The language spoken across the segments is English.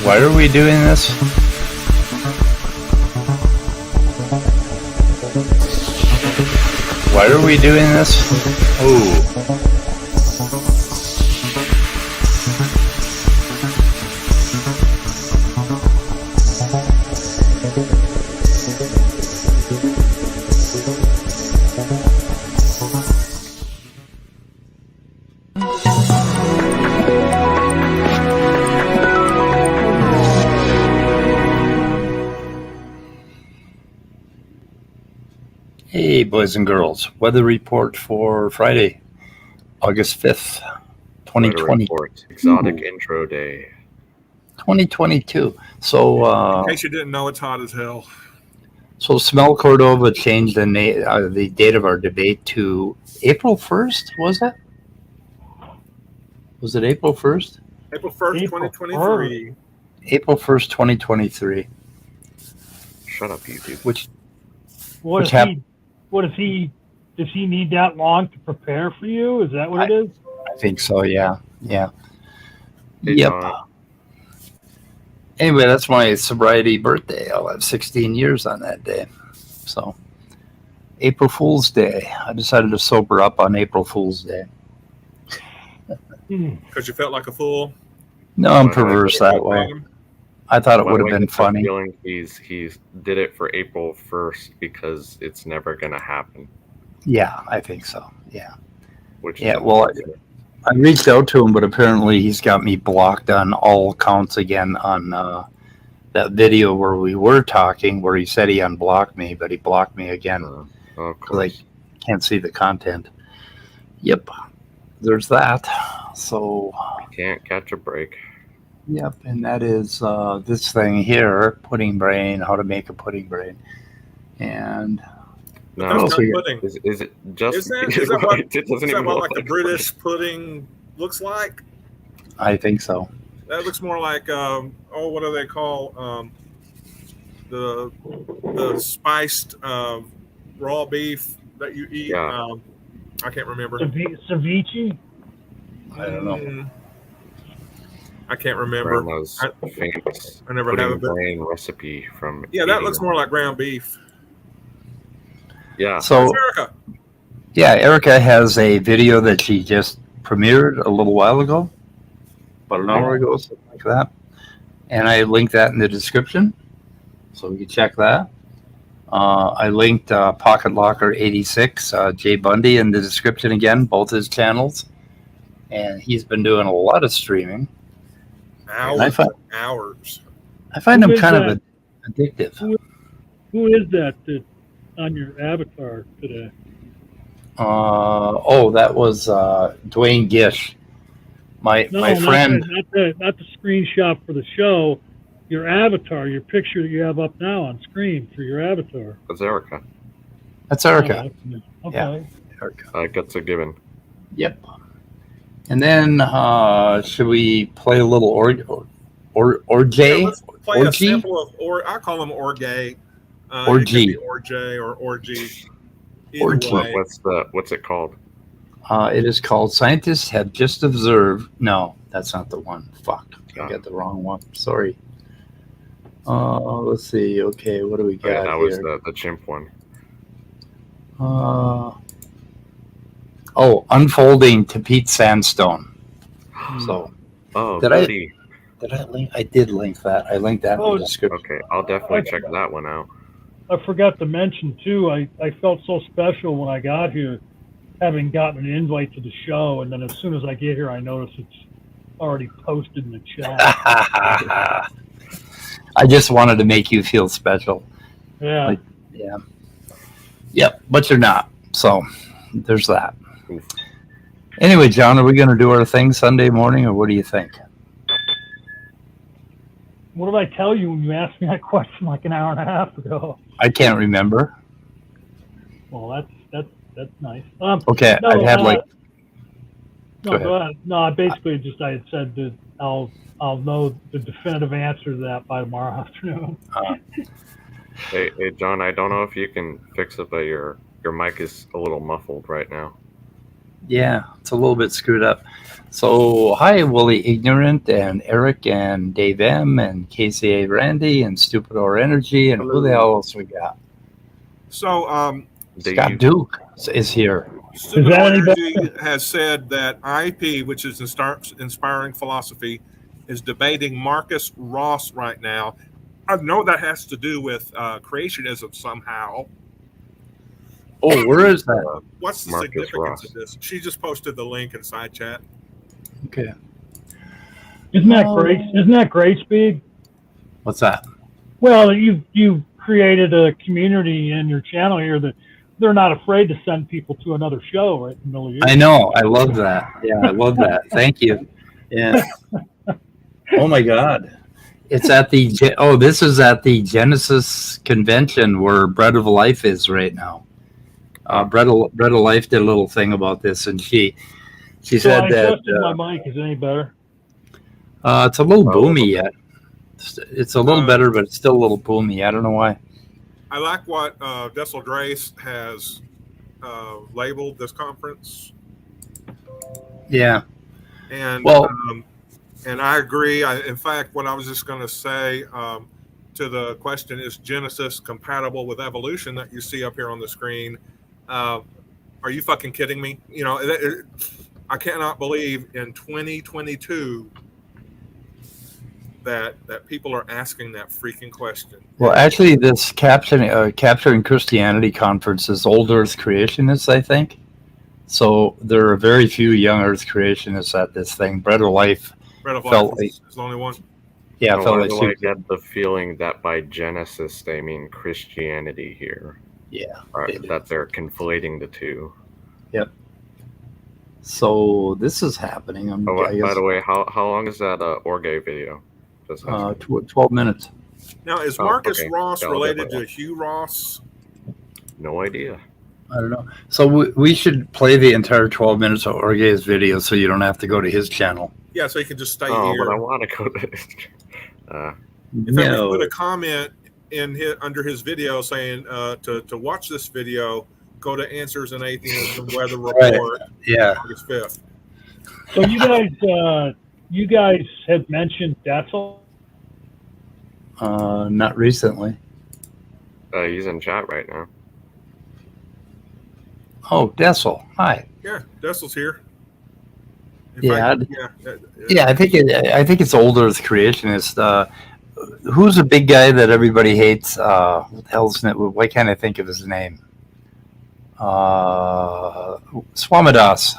Why are we doing this? Why are we doing this? Oh. Hey, boys and girls. Weather report for Friday, August 5th, 2020. Exotic intro day. 2022. So, in case you didn't know, it's hot as hell. So Smell Cordova changed the date of our debate to April 1st, was it? Was it April 1st? April 1st, 2023. April 1st, 2023. Shut up, YouTube. Does he need that long to prepare for you? Is that what it is? I think so, yeah. Hey, Yep. John. Anyway, that's my sobriety birthday. I'll have 16 years on that day. So, April Fool's Day. I decided to sober up on April Fool's Day. Because you felt like a fool? No, I'm perverse that way. I thought it would have been funny. Feeling he's did it for April 1st because it's never going to happen. Yeah, I think so. Yeah. Well, I reached out to him, but apparently he's got me blocked on all accounts again on that video where we were talking, where he said he unblocked me, but he blocked me again because I can't see the content. Yep, there's that. So can't catch a break. Yep, and that is this thing here, pudding brain, how to make a pudding brain. And no, pudding. Is it just? Is that what like the British pudding looks like? I think so. That looks more like what do they call the spiced raw beef that you eat? Yeah. I can't remember. Ceviche? I don't know. I can't remember. Famous I never have a brain recipe from. Yeah, that looks more like ground beef. Yeah. So, Erica has a video that she just premiered a little while ago, about an hour ago, something like that. And I linked that in the description, so we can check that. I linked Pocket Locker 86, Jay Bundy, in the description again, both his channels. And he's been doing a lot of streaming. Hours. I find him kind of addictive. Who is that on your avatar today? That was Dwayne Gish, my friend. Not the screenshot for the show. Your avatar, your picture that you have up now on screen for your avatar. That's Erica. That's Erica. Oh, okay. Yeah, Erica. Gutsick Gibbon. Yep. And then should we play a little Orjay? Yeah, let's play a sample of I call them Orgay. Orgy. Orjay or Orgy. What's it called? It is called Scientists Have Just Observed. No, that's not the one. Fuck. I got the wrong one. Sorry. Let's see. Okay, what do we got that here? was the chimp one. Unfolding Tapeats Sandstone. So, did I link? I did link that. I linked that in the description. Okay, I'll definitely check that one out. I forgot to mention too. I felt so special when I got here, having gotten an invite to the show, and then as soon as I get here, I notice it's already posted in the chat. I just wanted to make you feel special. Yeah. Yep, but you're not. So there's that. Anyway, John, are we going to do our thing Sunday morning, or what do you think? What did I tell you when you asked me that question like an hour and a half ago? I can't remember. Well, that's nice. Okay, no, I had like. Go ahead. No, I basically I had said that I'll know the definitive answer to that by tomorrow afternoon. Hey, John, I don't know if you can fix it, but your mic is a little muffled right now. Yeah, it's a little bit screwed up. So, hi, Wooly Ignorant and Eric and Dave M and KCA Randy and Stupid or Energy and who the hell else we got? So, Scott Duke is here. Stupid that any Energy has said that IP, which is Inspiring Philosophy, is debating Marcus Ross right now. I know that has to do with creationism somehow. Oh, where is that? What's the Marcus significance Ross. of this? She just posted the link in side chat. Okay. Isn't that great? Isn't that great, Speed? What's that? Well, you've created a community in your channel here that they're not afraid to send people to another show right in the middle of the year. I know. I love that. Yeah, I love that. Thank you. Yeah. Oh my God. It's at the this is at the Genesis convention where Bread of Life is right now. Bread of Life did a little thing about this, and she So said I that adjusted my mic. Is it any better? it's a little boomy yet. It's a little better, but it's still a little boomy. I don't know why. I like what Dessel Drace has labeled this conference. Yeah. And Well, and I agree. In fact, what I was just going to say to the question, is Genesis compatible with evolution that you see up here on the screen? Are you fucking kidding me? You know, I cannot believe in 2022 that people are asking that freaking question. well, actually, this capturing Christianity conference is old Earth creationists, I think. So there are very few young Earth creationists at this thing. Bread of Life. Bread of Felt Life like- is the only one. Yeah, No, felt why like do she- I get the feeling that by Genesis they mean Christianity here? Yeah. Or they do. that they're conflating the two. So this is happening. I By guess the way, how long is that Orge video? Just asking. 12 minutes. Now, is Oh, Marcus okay. Ross Yeah, I'll related definitely to Hugh Ross? No idea. I don't know. So we should play the entire 12 minutes of Orge's video so you don't have to go to his channel. Yeah, so he can just stay Oh, here. but I want to go to. In fact, we No. put a comment in under his video saying to watch this video, go to Answers in Atheism Weather Right. Report, Yeah. August 5th. So you guys had mentioned Dessel. Not recently. He's in chat right now. Oh, Dessel. Hi. Yeah, Dessel's here. In Yeah, fact, Yeah, I think it's old Earth creationist. Who's a big guy that everybody hates? What the hell's it? Why can't I think of his name? Swamidass.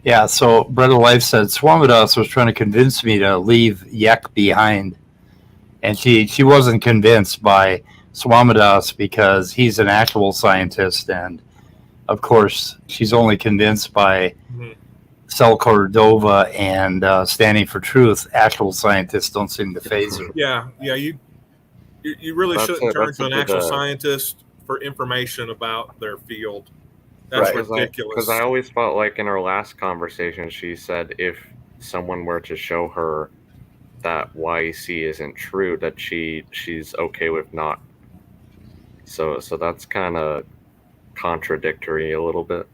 Yeah, so Bread of Life said Swamidass was trying to convince me to leave Yek behind. And she wasn't convinced by Swamidass because he's an actual scientist. And, of course, she's only convinced by Sel Cordova and Standing for Truth. Actual scientists don't seem to phase her. yeah. You really That's shouldn't it. turn That's to an it, actual the- scientist for information about their field. That's Right. ridiculous. Because I always felt like in our last conversation, she said if someone were to show her that YEC isn't true, that she's okay with not. So that's kind of contradictory a little bit.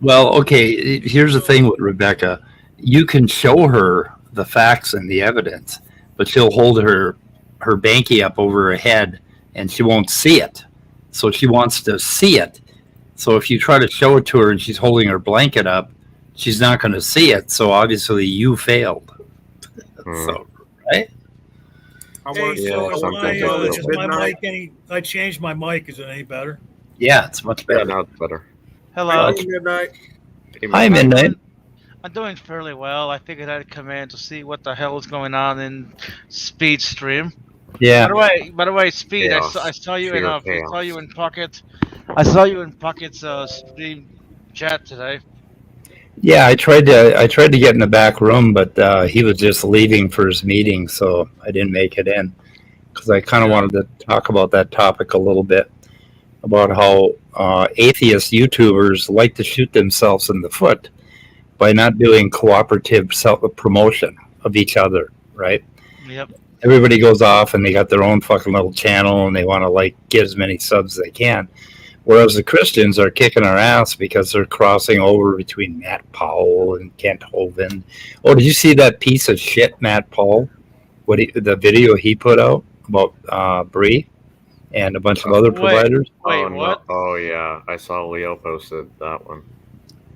Well, okay, here's the thing with Rebecca. You can show her the facts and the evidence, but she'll hold her banky up over her head and she won't see it. So she wants to see it. So if you try to show it to her and she's holding her blanket up, she's not going to see it. So obviously you failed. So, right? I Hey, want to Yeah, so is something my, like is my midnight. mic any? I changed my mic. Is it any better? Yeah, it's much Yeah, better. now it's better. Hello. Midnight. Hi, Midnight. I'm doing fairly well. I figured I'd come in to see what the hell is going on in Speed stream. Yeah. By the way, Speed, Chaos. I saw you in Pure chaos. Pocket. I saw you in Pocket's stream chat today. Yeah, I tried to get in the back room, but he was just leaving for his meeting, so I didn't make it in because I kind of wanted to talk about that topic a little bit about how atheist YouTubers like to shoot themselves in the foot by not doing cooperative self-promotion of each other, right? Yep. Everybody goes off and they got their own fucking little channel and they want to like get as many subs as they can. Whereas the Christians are kicking our ass because they're crossing over between Matt Powell and Kent Hovind. Oh, did you see that piece of shit, Matt Powell? The video he put out about Bree and a bunch of other providers? Wait, Oh, what? No. Oh, yeah. I saw Leo posted that one.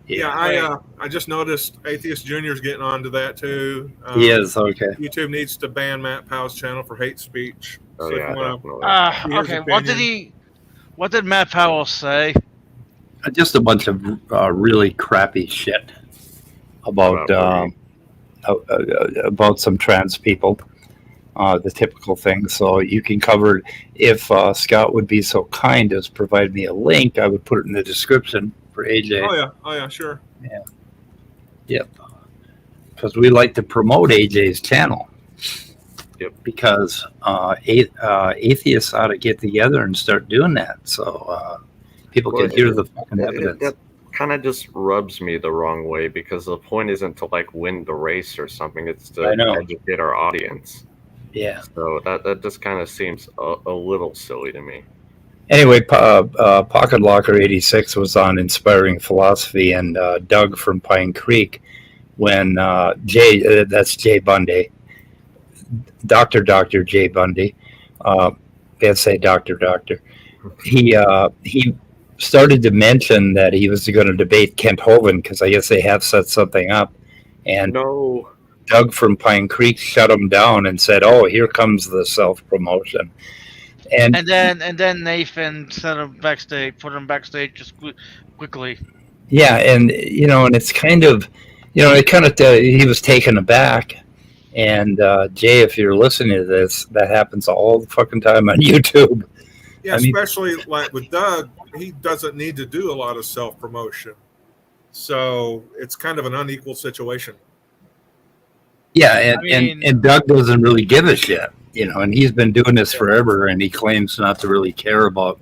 Yeah, I just noticed Atheist Junior's getting onto that too. He is, okay. YouTube needs to ban Matt Powell's channel for hate speech. Oh, So if yeah, you wanna- definitely. Here's Okay. opinion. What did Matt Powell say? Just a bunch of really crappy shit about some trans people, the typical thing. So you can cover it. If Scott would be so kind as provide me a link, I would put it in the description for AJ. Oh yeah, sure. Yep. Because we like to promote AJ's channel. Yep. Because atheists ought to get together and start doing that, so people can hear the fucking evidence. That kind of just rubs me the wrong way because the point isn't to like win the race or something; it's to educate our audience. Yeah. So that just kind of seems a little silly to me. Anyway, Pocket Locker 86 was on Inspiring Philosophy, and Doug from Pine Creek, when that's Jay Bundy, Dr. Jay Bundy, can't say Doctor, he started to mention that he was going to debate Kent Hovind, because I guess they have set something up, and No. Doug from Pine Creek shut him down and said, "Oh, here comes the self-promotion." And then Nathan sent him backstage, put him backstage just quickly. yeah, and and it's kind of, he was taken aback. And Jay, if you're listening to this, that happens all the fucking time on YouTube. Yeah, especially like with Doug, he doesn't need to do a lot of self-promotion. So it's kind of an unequal situation. Yeah, and Doug doesn't really give a shit, and he's been doing this forever, and he claims not to really care about,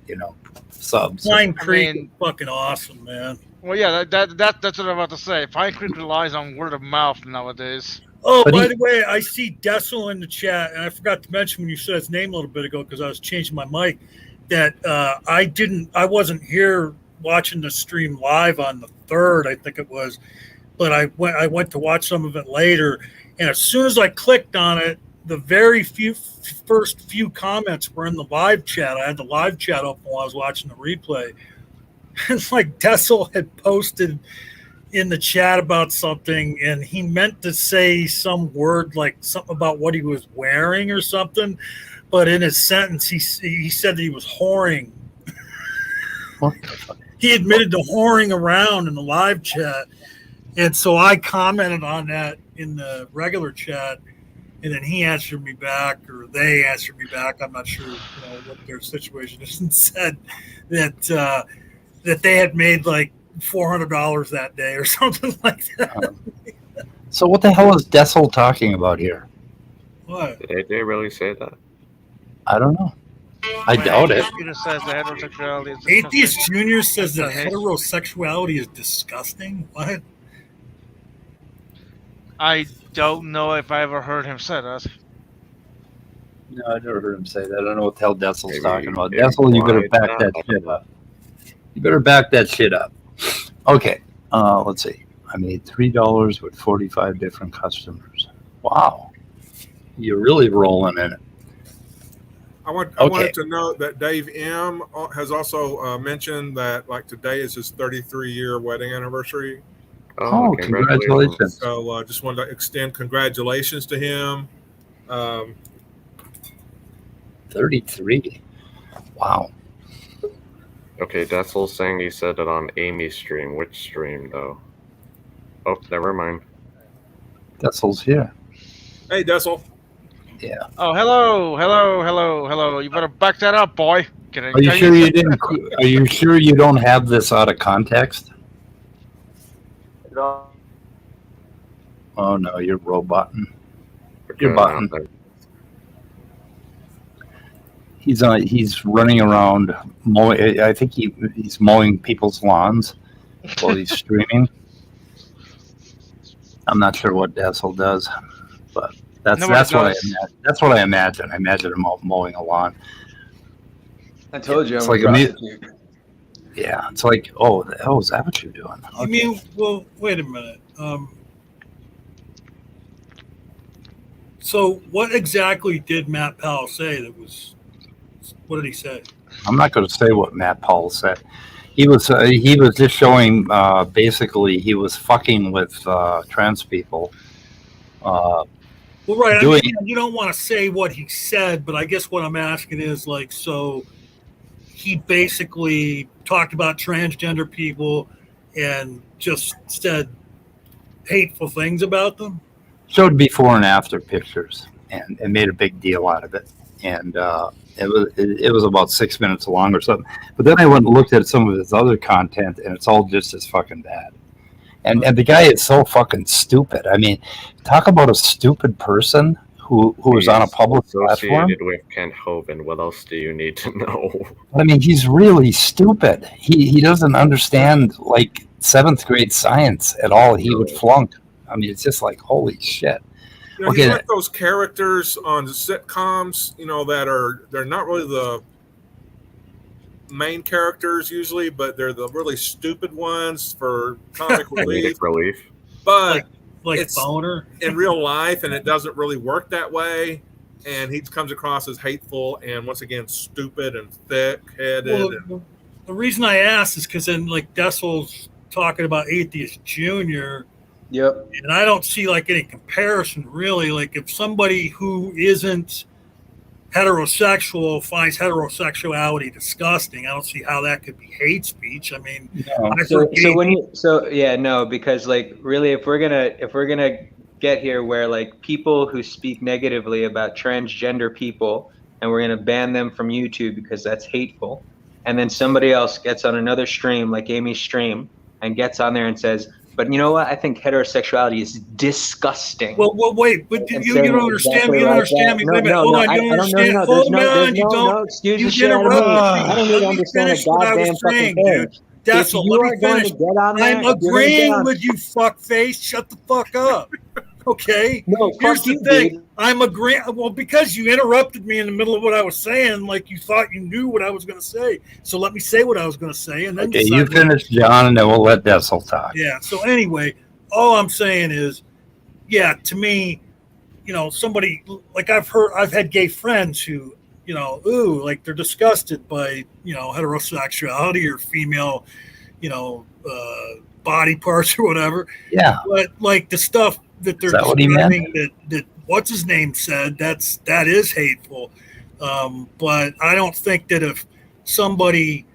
subs. Pine Creek is fucking awesome, man. Well, yeah, that's what I'm about to say. Pine Creek relies on word of mouth nowadays. Oh, by the way, I see Dessel in the chat, and I forgot to mention when you said his name a little bit ago because I was changing my mic, that I wasn't here watching the stream live on the 3rd, I think it was, but I went to watch some of it later, and as soon as I clicked on it, the very first few comments were in the live chat. I had the live chat open while I was watching the replay. It's like Dessel had posted in the chat about something, and he meant to say some word like something about what he was wearing or something, but in his sentence he said that he was whoring. What the fuck? He admitted to whoring around in the live chat, and so I commented on that in the regular chat, and then he answered me back, or they answered me back, I'm not sure what their situation is, and said that they had made like $400 that day or something like that. So what the hell is Dessel talking about here? What? Did AJ really say that? I don't know. I doubt it. Peter says that heterosexuality is Atheist disgusting. Junior says that heterosexuality is disgusting. What? I don't know if I ever heard him say that. No, I never heard him say that. I don't know what the hell Dessel's Maybe talking about. maybe Dessel, you better why back not? that shit up. You better back that shit up. Okay, let's see. I made $3 with 45 different customers. Wow. You're really rolling in it. I wanted to note that Dave M has also mentioned that like today is his 33-year wedding anniversary. Oh, congratulations. So just wanted to extend congratulations to him. 33. Wow. Okay, Dessel's saying he said it on Amy's stream. Which stream, though? Oh, never mind. Dessel's here. Hey, Dessel. Yeah. Oh, hello. You better back that up, boy. Are you sure you didn't? Are you sure you don't have this out of context? Oh no, you're roboting. You're button. He's running around mowing. I think he's mowing people's lawns while he's streaming. I'm not sure what Dessel does, but that's what I imagine. That's what I imagine. I imagine him mowing a lawn. I told you, It's I'm like a prostitute. Yeah, it's like, oh, the hell is that what you're doing? I mean, well, wait a minute. So what exactly did Matt Powell say that was, what did he say? I'm not going to say what Matt Powell said. He was just showing, basically, he was fucking with trans people. Well, right. I Doing- mean, you don't want to say what he said, but I guess what I'm asking is like, so he basically talked about transgender people and just said hateful things about them. Showed before and after pictures and made a big deal out of it. And it was about 6 minutes long or something. But then I went and looked at some of his other content, and it's all just as fucking bad. And the guy is so fucking stupid. I mean, talk about a stupid person who is on a public platform. Associated with Kent Hovind. What else do you need to know? I mean, he's really stupid. He doesn't understand like 7th grade science at all. He would flunk. I mean, it's just like, holy shit. You know, Okay. he's like those characters on sitcoms, you know, they're not really the main characters usually, but they're the really stupid ones for comic relief. Comedic relief. But Like It's- Boner. in real life, and it doesn't really work that way. And he comes across as hateful and once again stupid and thick-headed. Well, the reason I asked is because then like Dessel's talking about Atheist Junior. Yep. And I don't see like any comparison really. Like if somebody who isn't heterosexual finds heterosexuality disgusting, I don't see how that could be hate speech. I mean, I no, because like really, if we're gonna get here where like people who speak negatively about transgender people and we're gonna ban them from YouTube because that's hateful, and then somebody else gets on another stream like Amy's stream and gets on there and says, but you know what? I think heterosexuality is disgusting. well, wait, but you don't understand me. You don't understand me. Wait a minute. Hold on. You don't understand. There's Hold no on. You don't. excuse You the shit out of me. interrupted me. I don't need to Let me understand a finish what I goddamn was fucking saying, thing. dude. That's If all. you Let are me going finish. to get on there, I'm if you're gonna get agreeing on- with you, fuckface. Shut the fuck up. Okay. No, Here's fuck the you, thing. dude. I'm agreeing. Well, because you interrupted me in the middle of what I was saying, like you thought you knew what I was going to say. So let me say what I was going to say, and then Okay, decide you what- finish, John, and then we'll let Dessel talk. Yeah. So anyway, all I'm saying is, yeah, to me, you know, somebody like I've had gay friends who, you know, like they're disgusted by, you know, heterosexuality or female, you know, body parts or whatever. Yeah. But like the stuff that they're Is that what he meant? describing that what's his name said, that is hateful. But I don't think that if somebody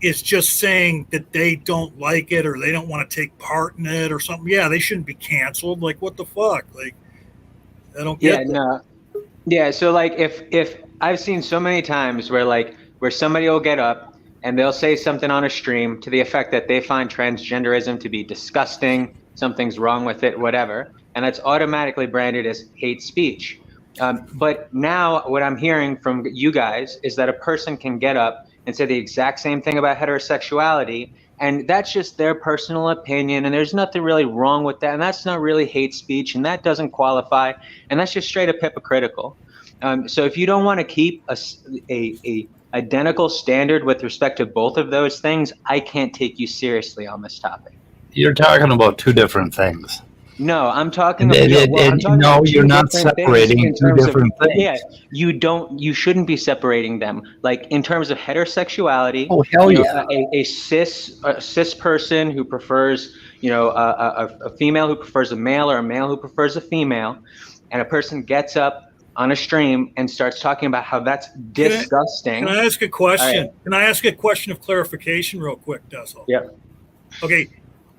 is just saying that they don't like it or they don't want to take part in it or something, yeah, they shouldn't be canceled. Like what the fuck? Like I don't get that. No. Yeah, so like if I've seen so many times where somebody will get up and they'll say something on a stream to the effect that they find transgenderism to be disgusting, something's wrong with it, whatever, and it's automatically branded as hate speech. But now what I'm hearing from you guys is that a person can get up and say the exact same thing about heterosexuality, and that's just their personal opinion, and there's nothing really wrong with that, and that's not really hate speech, and that doesn't qualify, and that's just straight up hypocritical. So if you don't want to keep a identical standard with respect to both of those things, I can't take you seriously on this topic. You're talking about two different things. No, I'm talking And- about. and- I'm and talking no, about you're two not different things separating in two terms of- different things. Yeah, you shouldn't be separating them. Like in terms of heterosexuality. Oh, hell you yeah. know, a cis person who prefers, you know, a female who prefers a male or a male who prefers a female, and a person gets up on a stream and starts talking about how that's disgusting. Can I ask a question? All right. Can I ask a question of clarification real quick, Dessel? Yeah. Okay.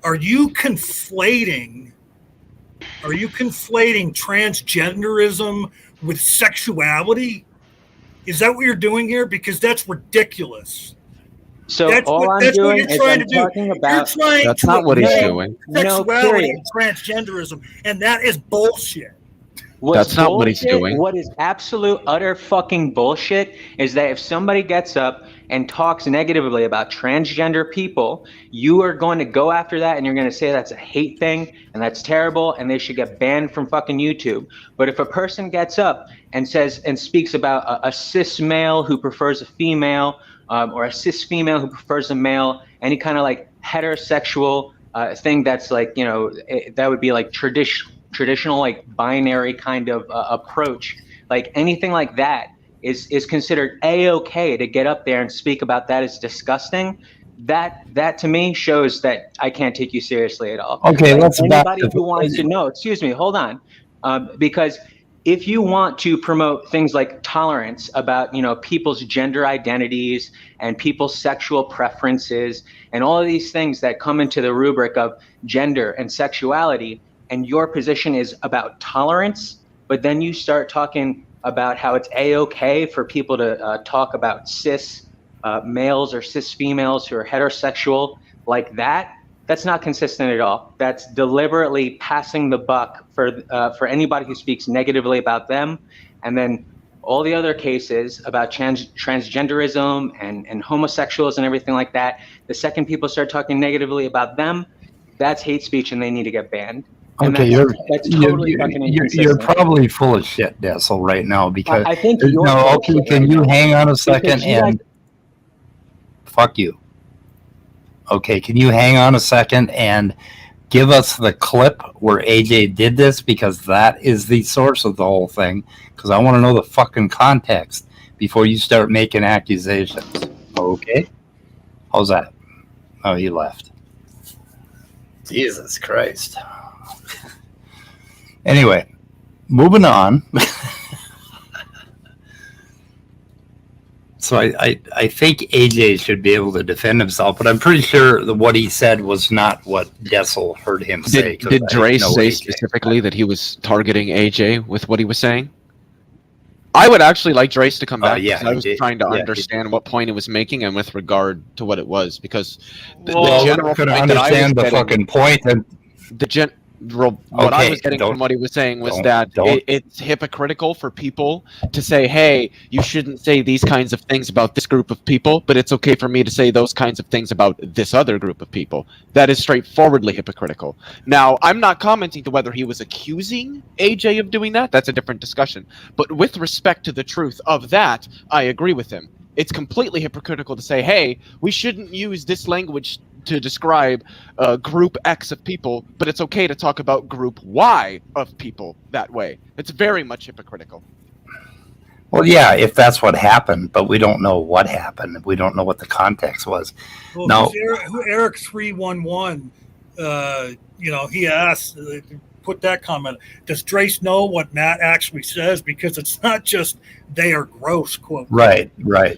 Are you conflating transgenderism with sexuality? Is that what you're doing here? Because that's ridiculous. So That's all what- I'm that's what doing you're is trying I'm to do. talking about. You're trying That's to not what he's equate doing. No, sexuality period. and transgenderism, and that is bullshit. What's That's not what he's bullshit- doing. What is absolute utter fucking bullshit is that if somebody gets up and talks negatively about transgender people, you are going to go after that and you're going to say that's a hate thing and that's terrible and they should get banned from fucking YouTube. But if a person gets up and says and speaks about a cis male who prefers a female, or a cis female who prefers a male, any kind of like heterosexual thing that's like, you know, that would be like traditional like binary kind of approach. Like anything like that is considered A-okay to get up there and speak about that as disgusting. That to me shows that I can't take you seriously at all. Okay, like let's anybody who wants to know, excuse me, hold on. Because if you want to promote things like tolerance about, you know, people's gender identities and people's sexual preferences and all of these things that come into the rubric of gender and sexuality, and your position is about tolerance, but then you start talking about how it's A-okay for people to talk about cis males or cis females who are heterosexual like that, that's not consistent at all. That's deliberately passing the buck for anybody who speaks negatively about them. And then all the other cases about transgenderism and homosexuals and everything like that, the second people start talking negatively about them, that's hate speech and they need to get banned. And Okay, that's totally fucking inconsistent. you're probably full of shit, Dessel, right now, because I think you're no. full of Okay, shit can right you now. hang on a second Because you and fuck you? Okay, can you hang on a second and give us the clip where AJ did this, because that is the source of the whole thing. Because I want to know the fucking context before you start making accusations. Okay, how's that? Oh, he left. Jesus Christ. Anyway, moving on. So I think AJ should be able to defend himself, but I'm pretty sure that what he said was not what Dessel heard him say. Did Dre say specifically that he was targeting AJ with what he was saying? I would actually like Drace to come back, yeah, because I was he did. trying to Yeah, he understand what point he was making and with regard to what it was, because Well, the Well, general we're going to point that I was understand the getting, fucking point, and what I Okay, was getting don't- from what he was saying was don't- that don't. it's hypocritical for people to say, hey, you shouldn't say these kinds of things about this group of people, but it's okay for me to say those kinds of things about this other group of people. That is straightforwardly hypocritical. Now, I'm not commenting to whether he was accusing AJ of doing that. That's a different discussion. But with respect to the truth of that, I agree with him. It's completely hypocritical to say, hey, we shouldn't use this language to describe group X of people, but it's okay to talk about group Y of people that way. It's very much hypocritical. well, yeah, if that's what happened, but we don't know what happened. We don't know what the context was. Well, No. Eric 311, you know, he asked, put that comment. Does Drace know what Matt actually says? Because it's not just they are gross, quote. Right,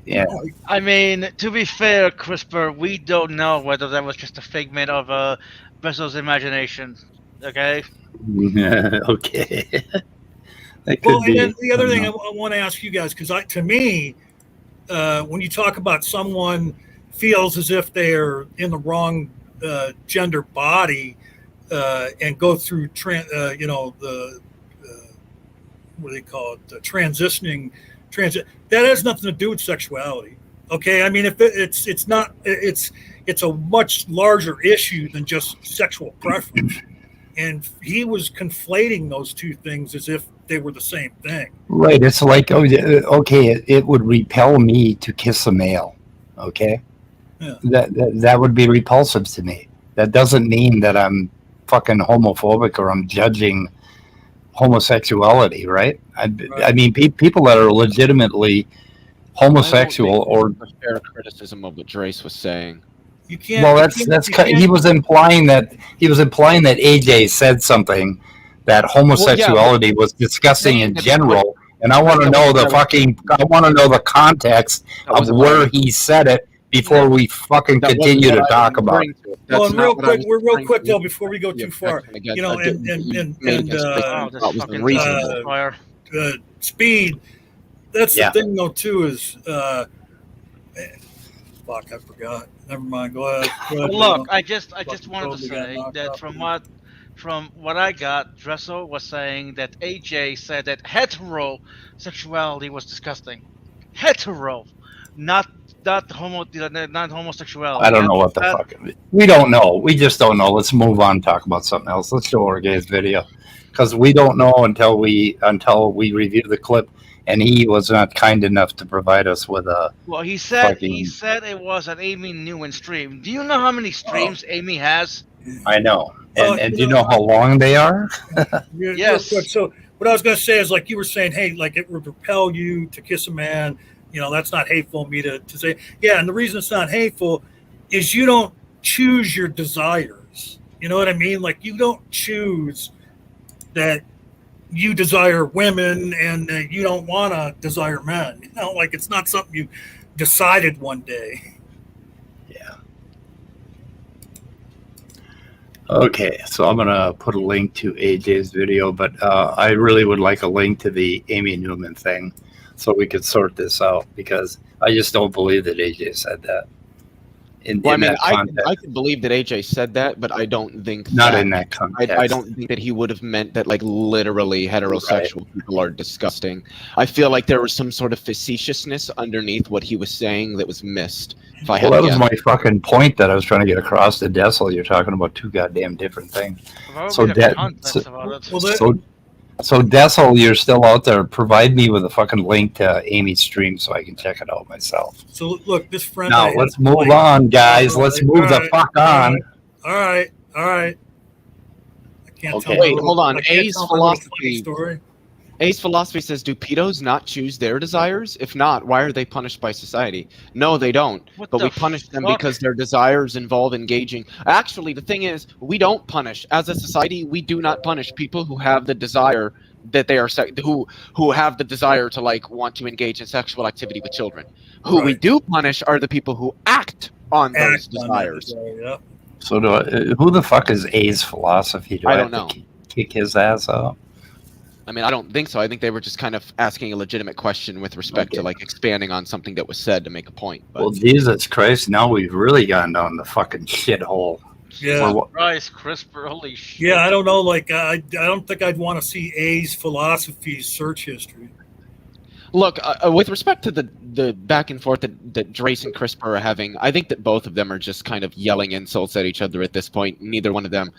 yeah. I mean, to be fair, CRISPR, we don't know whether that was just a figment of Bessel's imagination. Okay. Okay. That could Well, be. and then the other I don't thing I know. want to ask you guys, because to me, when you talk about someone feels as if they're in the wrong gender body and go through, you know, the what do they call it, the transitioning, that has nothing to do with sexuality. Okay, I mean, if it's not, it's a much larger issue than just sexual preference. And he was conflating those two things as if they were the same thing. Right, it's like, okay, it would repel me to kiss a male. Okay, Yeah. that would be repulsive to me. That doesn't mean that I'm fucking homophobic or I'm judging homosexuality, right? I mean, people that are legitimately homosexual or a fair criticism of what Drace was saying. You can't. well, you that's can't- he was implying that AJ said something that homosexuality was disgusting in general, and I want to know the context That was of a where very- he said it before we fucking that wasn't continue to what I was talk about it. referring to. Well, That's and not real what I quick, was we're real referring quick to. though before we go too far. Against, You know, and made against Oh, Drace this was fucking unreasonable. fire. Speed. That's Yeah. the thing though too is. Fuck, I forgot. Never mind. Go ahead. Well, look, I just Fucking wanted to totally got say knocked that off from what I got, Dressel was saying that AJ said that heterosexuality was disgusting. Hetero, not homosexuality. I don't know what the fuck. We don't know. We just don't know. Let's move on and talk about something else. Let's show Orge's video because we don't know until we review the clip and he was not kind enough to provide us with a. Well, he said Fucking- it was an Amy Newman stream. Do you know how many streams Amy has? I know, Oh, and do you you know- know how long they are? Yes. Real quick, so what I was going to say is, like you were saying, hey, like it would repel you to kiss a man. You know, that's not hateful of me to say. Yeah, and the reason it's not hateful is you don't choose your desires. You know what I mean? Like you don't choose that you desire women and that you don't want to desire men. You know, like it's not something you decided one day. Okay, so I'm gonna put a link to AJ's video, but I really would like a link to the Amy Newman thing, so we could sort this out, because I just don't believe that AJ said that. Well, I mean, that I context. can believe that AJ said that, but I don't think Not that, in that context. I don't think that he would have meant that, like, literally heterosexual people are disgusting. I feel like there was some sort of facetiousness underneath what he was saying that was missed. If I had Well, to that was guess. my fucking point that I was trying to get across to Dessel. You're talking about two goddamn different things. What So would be the that- context so- about it? Well, that, So Dessel, you're still out there. Provide me with a fucking link to Amy's stream so I can check it out myself. so look, this friend. Now I let's had- move on, guys. Let's move the fuck on. All right. I can't Okay. tell. my Wait, little- hold on. I can't A's tell my little funny philosophy. story. Ace Philosophy says, do pedos not choose their desires? If not, why are they punished by society? No, they don't. What But the we punish them fuck? because their desires involve engaging. Actually, the thing is, we don't punish. As a society, we do not punish people who have the desire that they are who have the desire to, like, want to engage in sexual activity with children. Who we Right. do punish are the people who act on those Act on that desires. desire, yeah. So who the fuck is A's philosophy? Do I I don't have to know. kick his ass out? I mean, I don't think so. I think they were just kind of asking a legitimate question with respect to, Okay. like, expanding on something that was said to make a point. But Well, Jesus Christ! Now we've really gone down the fucking shithole. Yeah. Rice CRISPR, holy shit. Yeah, I don't know. Like, I don't think I'd want to see A's philosophy search history. look, with respect to the back and forth that Drace and CRISPR are having, I think that both of them are just kind of yelling insults at each other at this point. Neither one of them.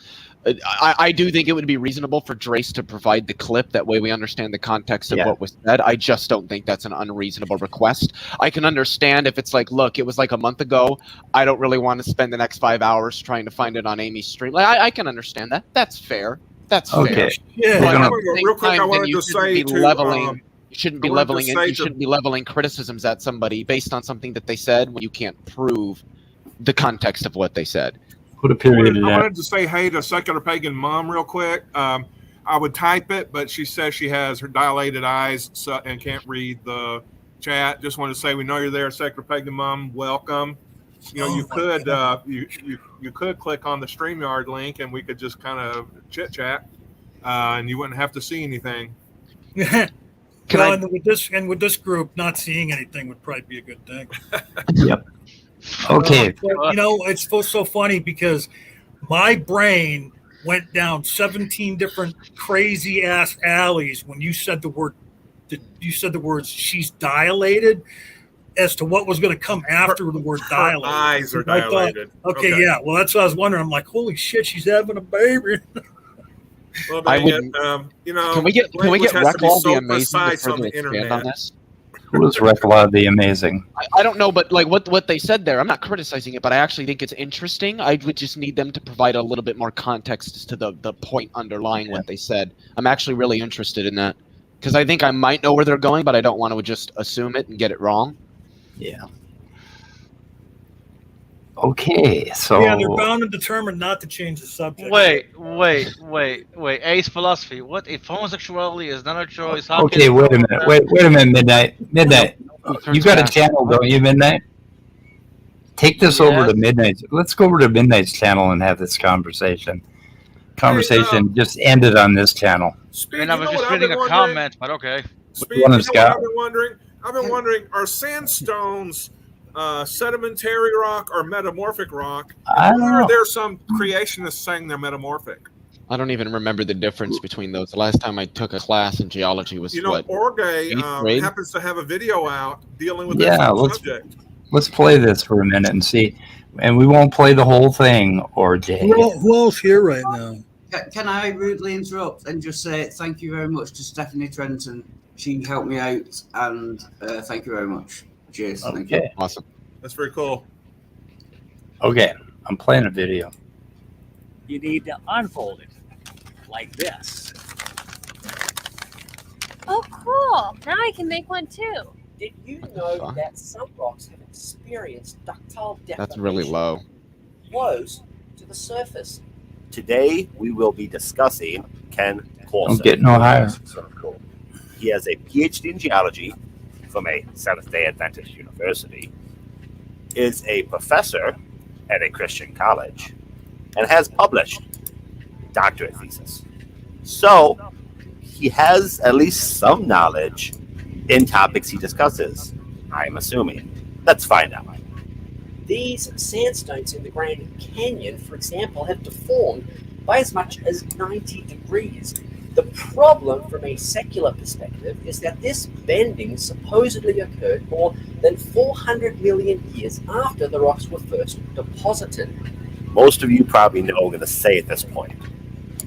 I do think it would be reasonable for Drace to provide the clip. That way we understand the context of Yeah. what was said. I just don't think that's an unreasonable request. I can understand if it's like, look, it was like a month ago. I don't really want to spend the next 5 hours trying to find it on Amy's stream. Like, I can understand that. That's fair. That's Okay. fair. Yeah. But at gonna- the same Real quick, I time, then wanted you to shouldn't say be to, leveling. You shouldn't be I wanted to leveling. say You to- shouldn't be leveling criticisms at somebody based on something that they said when you can't prove the context of what they said. Put a I period in that. wanted to say hey to Secular Pagan Mom real quick. I would type it, but she says she has her dilated eyes and can't read the chat. Just wanted to say we know you're there, Secular Pagan Mom. Welcome. You know, you could you could click on the StreamYard link and we could just kind of chit chat, and you wouldn't have to see anything. Can Well, I- and with this group, not seeing anything would probably be a good thing. Yep. Okay. But, you know, it's so funny because my brain went down 17 different crazy ass alleys when you said the word. You said the words "she's dilated," as to what was going to come after the word Her dilated. eyes are I thought, dilated. okay, yeah. Well, that's what I was wondering. I'm like, holy shit, she's having a baby. Well, I dang wouldn't- it, you know, Can we get language has to be Recall so the Amazing to precise on further the expand internet. on this? Who is Recla the Amazing? I don't know, but like what they said there, I'm not criticizing it, but I actually think it's interesting. I would just need them to provide a little bit more context as to the point underlying what they said. I'm actually really interested in that because I think I might know where they're going, but I don't want to just assume it and get it wrong. Yeah. Okay, so Yeah, they're bound and determined not to change the subject. Wait. Ace philosophy. What if homosexuality is not a choice? How okay, can wait a minute. Wait a minute, Midnight. You got a channel, don't you, Midnight? Take this over to Midnight. Let's go over to Midnight's channel and have this conversation. Conversation just ended on this channel. Speak, And I you was know just what I've reading been a wondering? comment, but okay. Speak, You wanna you know what scout? I've been wondering, are sandstones sedimentary rock or metamorphic rock? I don't Or are know. there some creationists saying they're metamorphic? I don't even remember the difference between those. The last time I took a class in geology was You know, what? Orge eighth grade? happens to have a video out dealing with Yeah, that let's- subject. Let's play this for a minute and see. And we won't play the whole thing, or Jay. Who else here right now? Can I rudely interrupt and just say thank you very much to Stephanie Trenton? she helped me out, and thank you very much. Cheers. Thank you. Okay. Awesome. That's very cool. Okay. I'm playing a video. You need to unfold it like this. Oh, cool. Now I can make one too. Did you know that some rocks have experienced ductile deformation That's really low. close to the surface? Today, we will be discussing Ken Coulson. Don't get no higher. He has a PhD in geology from a Seventh-day Adventist university, is a professor at a Christian college, and has published a doctorate thesis. So, he has at least some knowledge in topics he discusses, I'm assuming. Let's find out. These sandstones in the Grand Canyon, for example, have deformed by as much as 90 degrees. The problem from a secular perspective is that this bending supposedly occurred more than 400 million years after the rocks were first deposited. Most of you probably know I'm going to say at this point.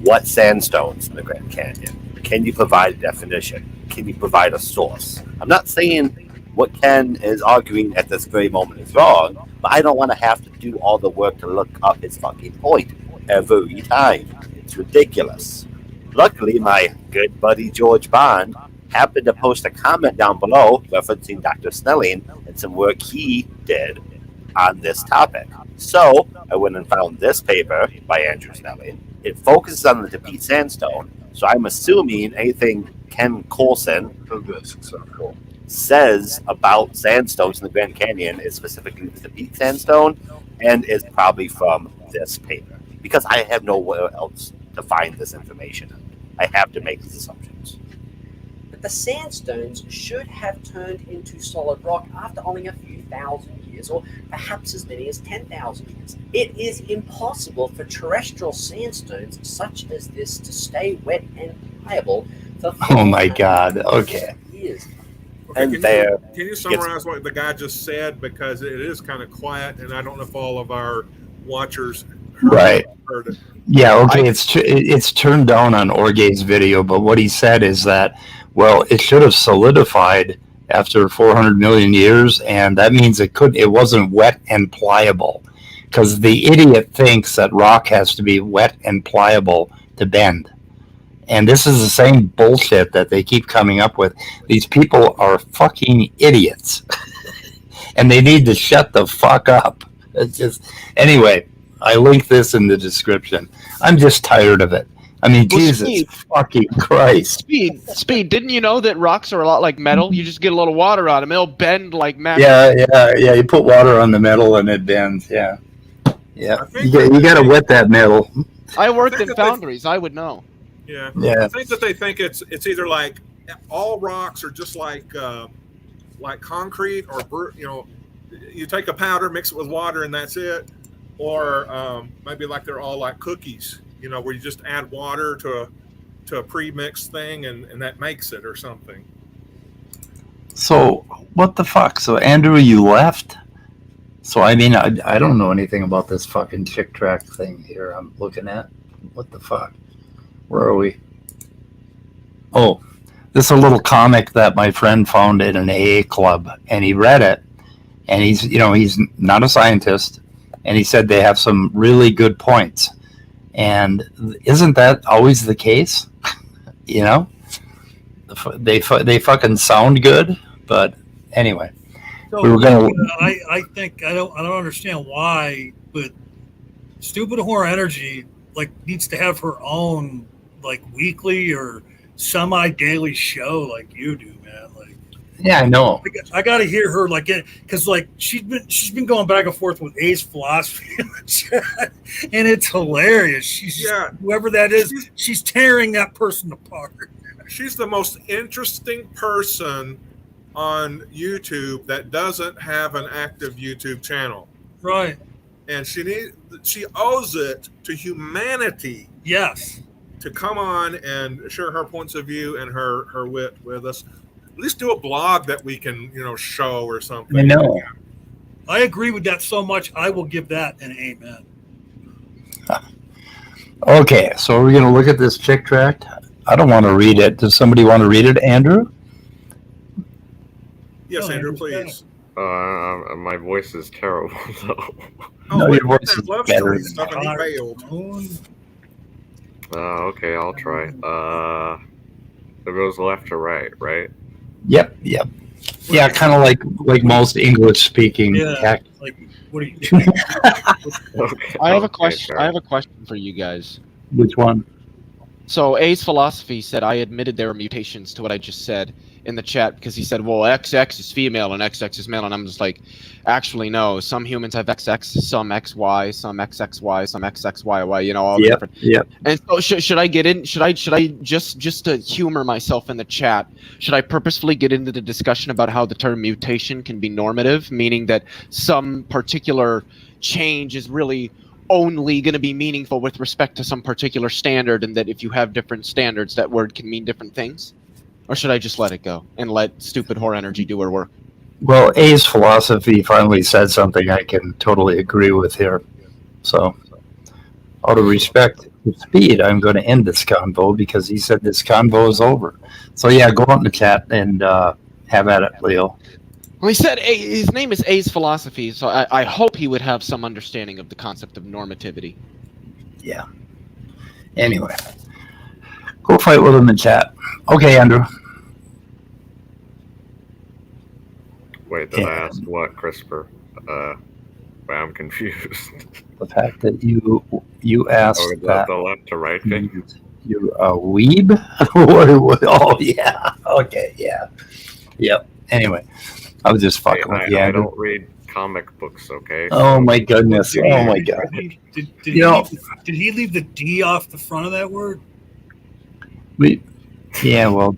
What sandstones in the Grand Canyon? Can you provide a definition? Can you provide a source? I'm not saying what Ken is arguing at this very moment is wrong, but I don't want to have to do all the work to look up his fucking point every time. It's ridiculous. Luckily, my good buddy George Bond happened to post a comment down below referencing Dr. Snelling and some work he did on this topic. So I went and found this paper by Andrew Snelling. It focuses on the Tapeats Sandstone, so I'm assuming anything Ken Coulson says about sandstones in the Grand Canyon is specifically the Tapeats Sandstone and is probably from this paper, because I have nowhere else to find this information. I have to make these assumptions. But the sandstones should have turned into solid rock after only a few thousand years, or perhaps as many as 10,000 years. It is impossible for terrestrial sandstones such as this to stay wet and pliable for Oh my God. Okay. years. Okay, And can you summarize what the guy just said? Because it is kind of quiet, and I don't know if all of our watchers heard it. Yeah, okay, it's turned down on Orge's video, but what he said is that, well, it should have solidified after 400 million years, and that means it wasn't wet and pliable, because the idiot thinks that rock has to be wet and pliable to bend. And this is the same bullshit that they keep coming up with. These people are fucking idiots. And they need to shut the fuck up. It's just, anyway, I link this in the description. I'm just tired of it. I mean, Well, Jesus Speed. fucking Christ. Speed. Didn't you know that rocks are a lot like metal? You just get a little water on them, it'll bend like metal. Yeah. You put water on the metal and it bends. Yeah. You got to wet that metal. I worked in foundries. I would know. Yeah. Yeah. I think that they think it's either like all rocks are just like concrete, or you take a powder, mix it with water, and that's it. Or maybe like they're all like cookies, where you just add water to a pre-mixed thing and that makes it or something. So what the fuck? So Andrew, you left? So I mean, I don't know anything about this fucking chick track thing here I'm looking at. What the fuck? Where are we? Oh, this is a little comic that my friend found in an AA club, and he read it, and he's not a scientist, and he said they have some really good points. And isn't that always the case? They fucking sound good, but anyway. So We were gonna- I think I don't understand why, but Stupid Whore Energy needs to have her own weekly or semi-daily show like you do, man. Yeah, I know. I got to hear her because she's been going back and forth with Ace Philosophy in the chat, and it's hilarious. Whoever that is, she's tearing that person apart. She's the most interesting person on YouTube that doesn't have an active YouTube channel. Right. And she owes it to humanity. Yes. To come on and share her points of view and her wit with us. At least do a blog that we can, show or something. I know. I agree with that so much. I will give that an amen. Okay, so we're going to look at this chick tract. I don't want to read it. Does somebody want to read it, Andrew? Yes, No, Andrew, Andrew's please. My voice is terrible, though. Oh, No, wait, your voice that is love better story than stuff, and he failed. Okay, I'll try. It goes left to right, right? Yep. Yeah, kind of like most English-speaking. Yeah, like what are you? Okay. I have a okay, question. sure. I have a question for you guys. Which one? So A's philosophy said I admitted there were mutations to what I just said in the chat because he said, well, XX is female and XX is male, and I'm just like, actually no. Some humans have XX, some XY, some XXY, some XXYY. You know, all the different. Yep. And so should I get in? Should I just to humor myself in the chat? Should I purposefully get into the discussion about how the term mutation can be normative, meaning that some particular change is really only going to be meaningful with respect to some particular standard, and that if you have different standards, that word can mean different things? Or should I just let it go and let stupid whore energy do her work? Well, A's philosophy finally said something I can totally agree with here. So, out of respect to Speed, I'm going to end this convo because he said this convo is over. So, yeah, go out in the chat and have at it, Leo. Well, he said his name is A's philosophy, so I hope he would have some understanding of the concept of normativity. Yeah. Anyway, go fight with him in chat. Okay, Andrew. Wait, did I ask what, CRISPR? I'm confused. The fact that you asked that the left to right thing? you're a weeb? Oh, yeah. Okay, yeah. Yep. Anyway, I was just fucking with you, I Andrew. don't read comic books, okay? Oh, my goodness. Oh, my God. Did You he leave the D off the front of that word? Yeah, well,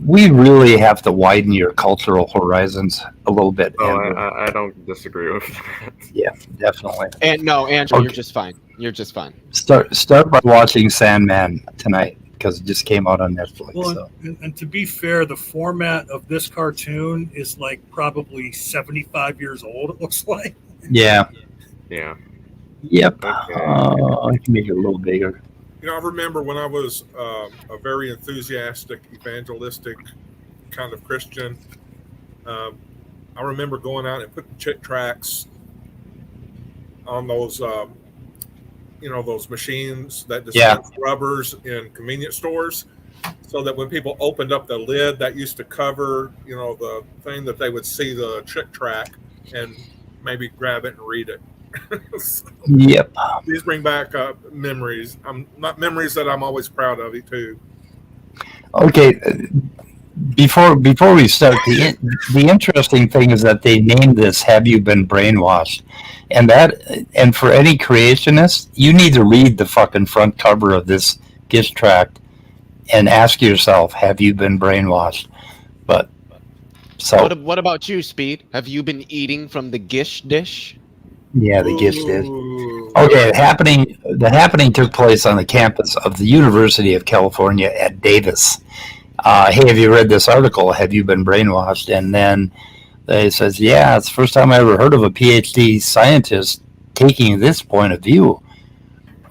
we really have to widen your cultural horizons a little bit. Oh, Andrew. I don't disagree with that. Yeah, definitely. And no, Andrew, Okay. you're just fine. You're just fine. Start by watching Sandman tonight because it just came out on Netflix. Well, So. and to be fair, the format of this cartoon is like probably 75 years old, it looks like. Yeah. Yeah. Yep. Okay. I can make it a little bigger. You know, I remember when I was a very enthusiastic, evangelistic kind of Christian. I remember going out and putting chick tracts on those, those machines that dispense rubbers in convenience stores, so that when people opened up the lid, that used to cover, the thing that they would see the chick tract and maybe grab it and read it. Yep. These bring back memories. Not memories that I'm always proud of, too. Okay. Before we start, the interesting thing is that they named this "Have You Been Brainwashed?" and for any creationist, you need to read the fucking front cover of this gift tract and ask yourself, "Have you been brainwashed?" But so What about you, Speed? Have you been eating from the Gish dish? yeah, the gift is. Okay, the happening took place on the campus of the University of California at Davis. Hey, have you read this article? Have you been brainwashed? And then it says, yeah, it's the first time I ever heard of a PhD scientist taking this point of view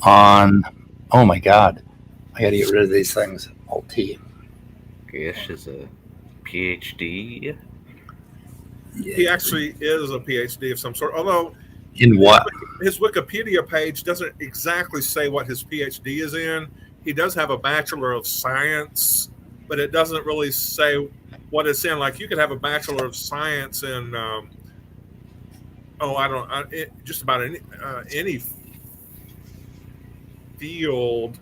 on, oh my God, I got to get rid of these things. Alt T. Gish is a PhD. He actually is a PhD of some sort, although in what? His Wikipedia page doesn't exactly say what his PhD is in. He does have a Bachelor of Science, but it doesn't really say what it's in. Like you could have a Bachelor of Science in, just about any field,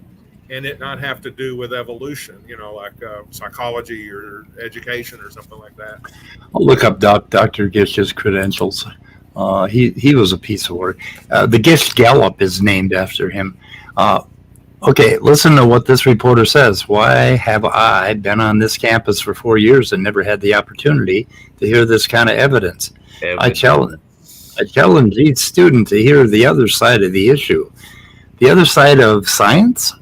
and it not have to do with evolution, like psychology or education or something like that. I'll look up Dr. Gish's credentials. He was a piece of work. The Gish Gallup is named after him. Okay, listen to what this reporter says. Why have I been on this campus for 4 years and never had the opportunity to hear this kind of evidence? I challenge each student to hear the other side of the issue. The other side of science?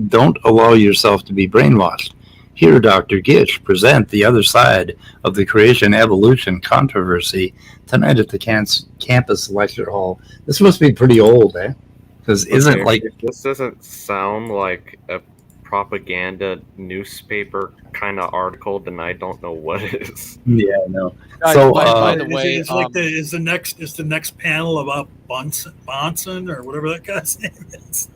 Don't allow yourself to be brainwashed. Hear Dr. Gish present the other side of the creation-evolution controversy tonight at the campus lecture hall. This must be pretty old, eh? Because isn't like... This doesn't sound like a propaganda newspaper kind of article, then I don't know what is. Yeah, I know. Guys, So, by the Is way, it- it's like is the next panel about Bonson or whatever that guy's name is?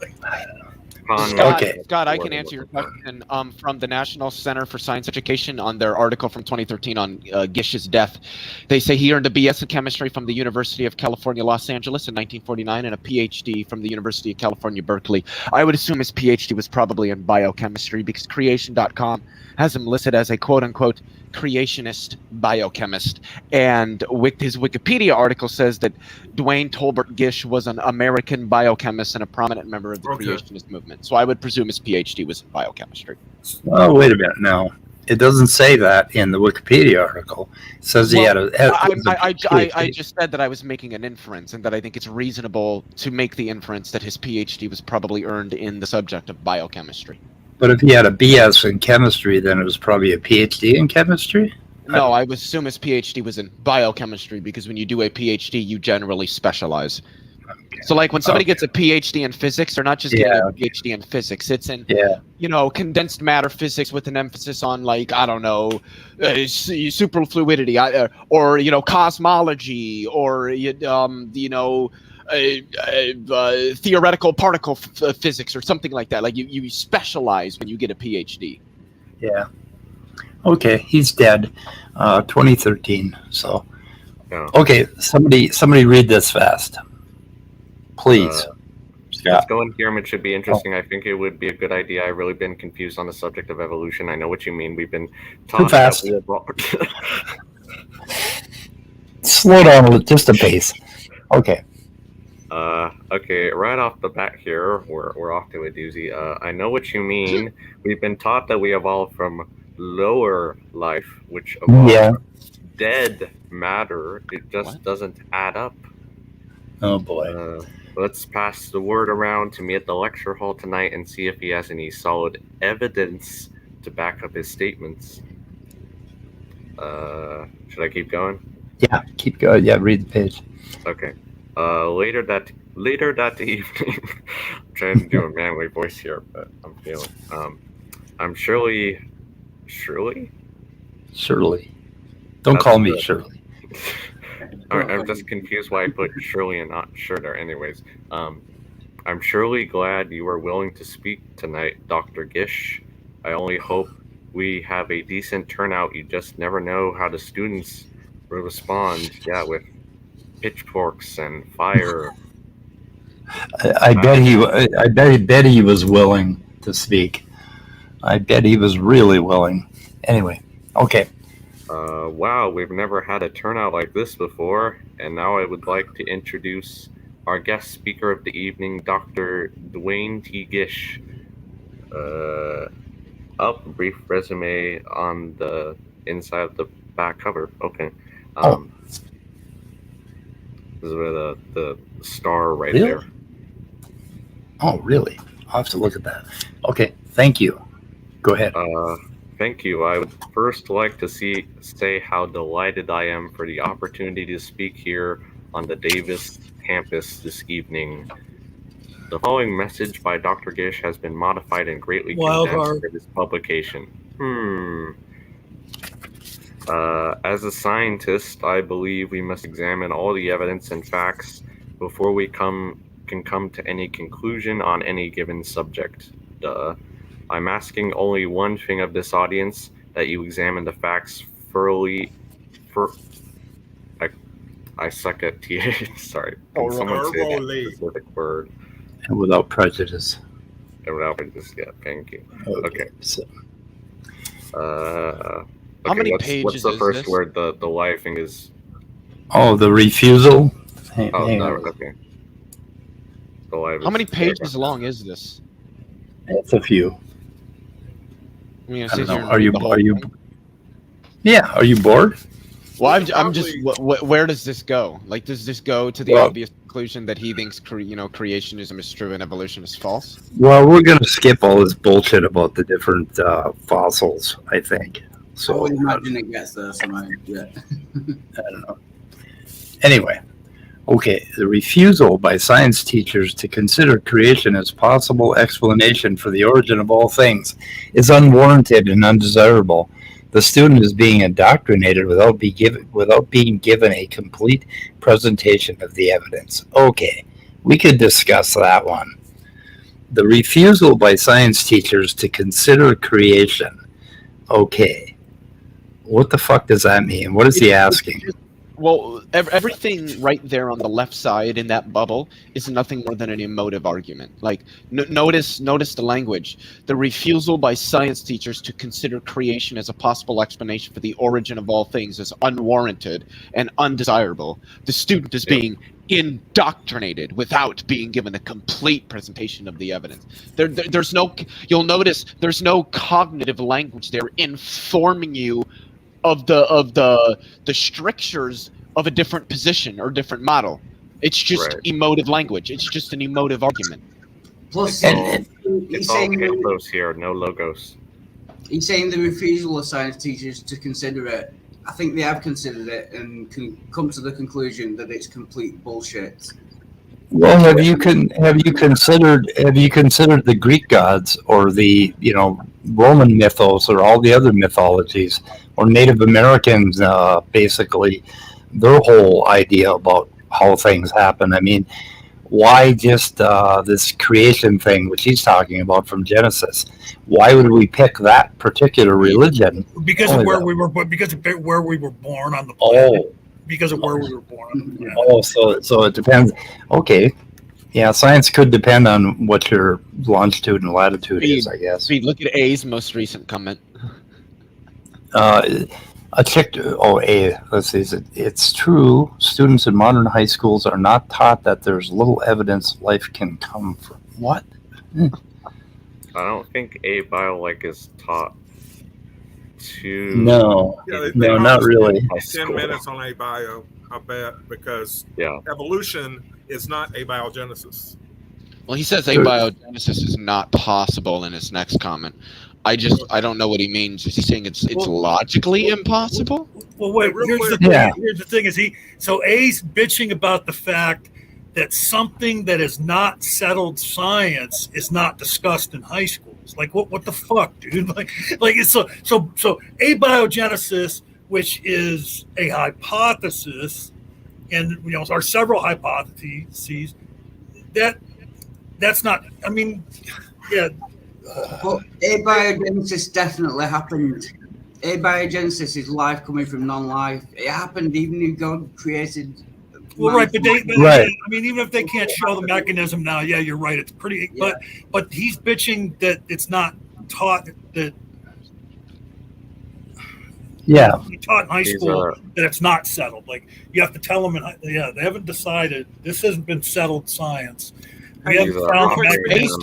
Scott, I can answer your question from the National Center for Science Education on their article from 2013 on Gish's death. They say he earned a BS in chemistry from the University of California, Los Angeles in 1949 and a PhD from the University of California, Berkeley. I would assume his PhD was probably in biochemistry because creation.com has him listed as a quote-unquote creationist biochemist. And his Wikipedia article says that Dwayne Tolbert Gish was an American biochemist and a prominent member of the creationist movement. So I would presume his PhD was in biochemistry. Oh, wait a minute. No, it doesn't say that in the Wikipedia article. It says he had a. I just said that I was making an inference and that I think it's reasonable to make the inference that his PhD was probably earned in the subject of biochemistry. But if he had a BS in chemistry, then it was probably a PhD in chemistry? No, I would assume his PhD was in biochemistry because when you do a PhD, you generally specialize. Okay. So, like when somebody gets a PhD in physics, they're not just getting a PhD in physics. It's in, condensed matter physics with an emphasis on, like, I don't know, superfluidity, or cosmology, or theoretical particle physics or something like that. Like you specialize when you get a PhD. Yeah. Okay, he's dead. 2013. So. Okay, somebody read this fast, please. Let's go in here. It should be interesting. I think it would be a good idea. I've really been confused on the subject of evolution. I know what you mean. We've been too fast. Slow down just a pace. Okay. Okay, right off the bat here, we're off to a doozy. I know what you mean. We've been taught that we evolved from lower life, which evolved from dead matter. It just doesn't add up. Oh boy. Let's pass the word around to me at the lecture hall tonight and see if he has any solid evidence to back up his statements. Should I keep going? Yeah, keep going. Yeah, read the page. Okay. Later that evening, I'm trying to do a manly voice here, but I'm failing. I'm Shirley. Don't call me Shirley. I'm just confused why I put Shirley and not Shirley. Anyways, I'm surely glad you are willing to speak tonight, Dr. Gish. I only hope we have a decent turnout. You just never know how the students will respond. Yeah, with pitchforks and fire. I bet he was willing to speak. I bet he was really willing. Anyway, okay. Wow, we've never had a turnout like this before, and now I would like to introduce our guest speaker of the evening, Dr. Dwayne T. Gish. Brief resume on the inside of the back cover. Okay. This is where the star right there. Oh, really? I'll have to look at that. Okay, thank you. Go ahead. Thank you. I would first like to say how delighted I am for the opportunity to speak here on the Davis campus this evening. The following message by Dr. Gish has been modified and greatly condensed for this publication. As a scientist, I believe we must examine all the evidence and facts before we can come to any conclusion on any given subject. I'm asking only one thing of this audience, that you examine the facts thoroughly. I suck at TH. Sorry. Can someone say that specific word? And without prejudice. And without prejudice, yeah. Thank you. Okay. So. How many pages what's the is first this? word? The Y thing is. Oh, the refusal. Okay. The Y How many pages long is this? It's a few. I mean, it I says don't know. here Are you? Yeah. Are you bored? Well, I'm just. Where does this go? Like, does this go to the obvious conclusion that he thinks, creationism is true and evolution is false? Well, we're going to skip all this bullshit about the different fossils, I think. So I would imagine it gets there somehow. Yeah. I don't know. Anyway, Okay, the refusal by science teachers to consider creation as possible explanation for the origin of all things is unwarranted and undesirable. The student is being indoctrinated without being given a complete presentation of the evidence. Okay, we could discuss that one. The refusal by science teachers to consider creation. Okay, what the fuck does that mean? What is he asking? Well, everything right there on the left side in that bubble is nothing more than an emotive argument. Like, notice the language. The refusal by science teachers to consider creation as a possible explanation for the origin of all things is unwarranted and undesirable. The student is being indoctrinated without being given a complete presentation of the evidence. There's no. You'll notice there's no cognitive language there informing you of the strictures of a different position or different model. It's just emotive language. It's just an emotive argument. Plus, It's all pathos here, no logos. he's saying the refusal of science teachers to consider it. I think they have considered it and can come to the conclusion that it's complete bullshit. Well, have you considered the Greek gods or the Roman mythos or all the other mythologies or Native Americans? Basically, their whole idea about how things happen. I mean, why just this creation thing, which he's talking about from Genesis? Why would we pick that particular religion? Because of where we were, because of where we were born on the planet. Oh. Because of where we were born on the planet. Oh, so it depends. Okay. Yeah, science could depend on what your longitude and latitude is, I guess. Speed, look at A's most recent comment. Let's see. It's true. Students in modern high schools are not taught that there's little evidence life can come from. What? I don't think abio is taught to. No, no, not really. 10 minutes on abio, I bet, because evolution is not abiogenesis. Well, he says abiogenesis is not possible in his next comment. I don't know what he means. Is he saying it's logically impossible? Well, wait. Here's the thing. Here's the thing: so A's bitching about the fact that something that is not settled science is not discussed in high schools. Like, what the fuck, dude? Like it's so abiogenesis, which is a hypothesis, and are several hypotheses. That's not. I mean, yeah. But abiogenesis definitely happened. Abiogenesis is life coming from non-life. It happened even if God created. Well, right, but I mean, even if they can't show the mechanism now, yeah, you're right. It's pretty, but he's bitching that it's not taught that. Yeah, taught in high school that it's not settled. Like, you have to tell them, they haven't decided. This hasn't been settled science. A's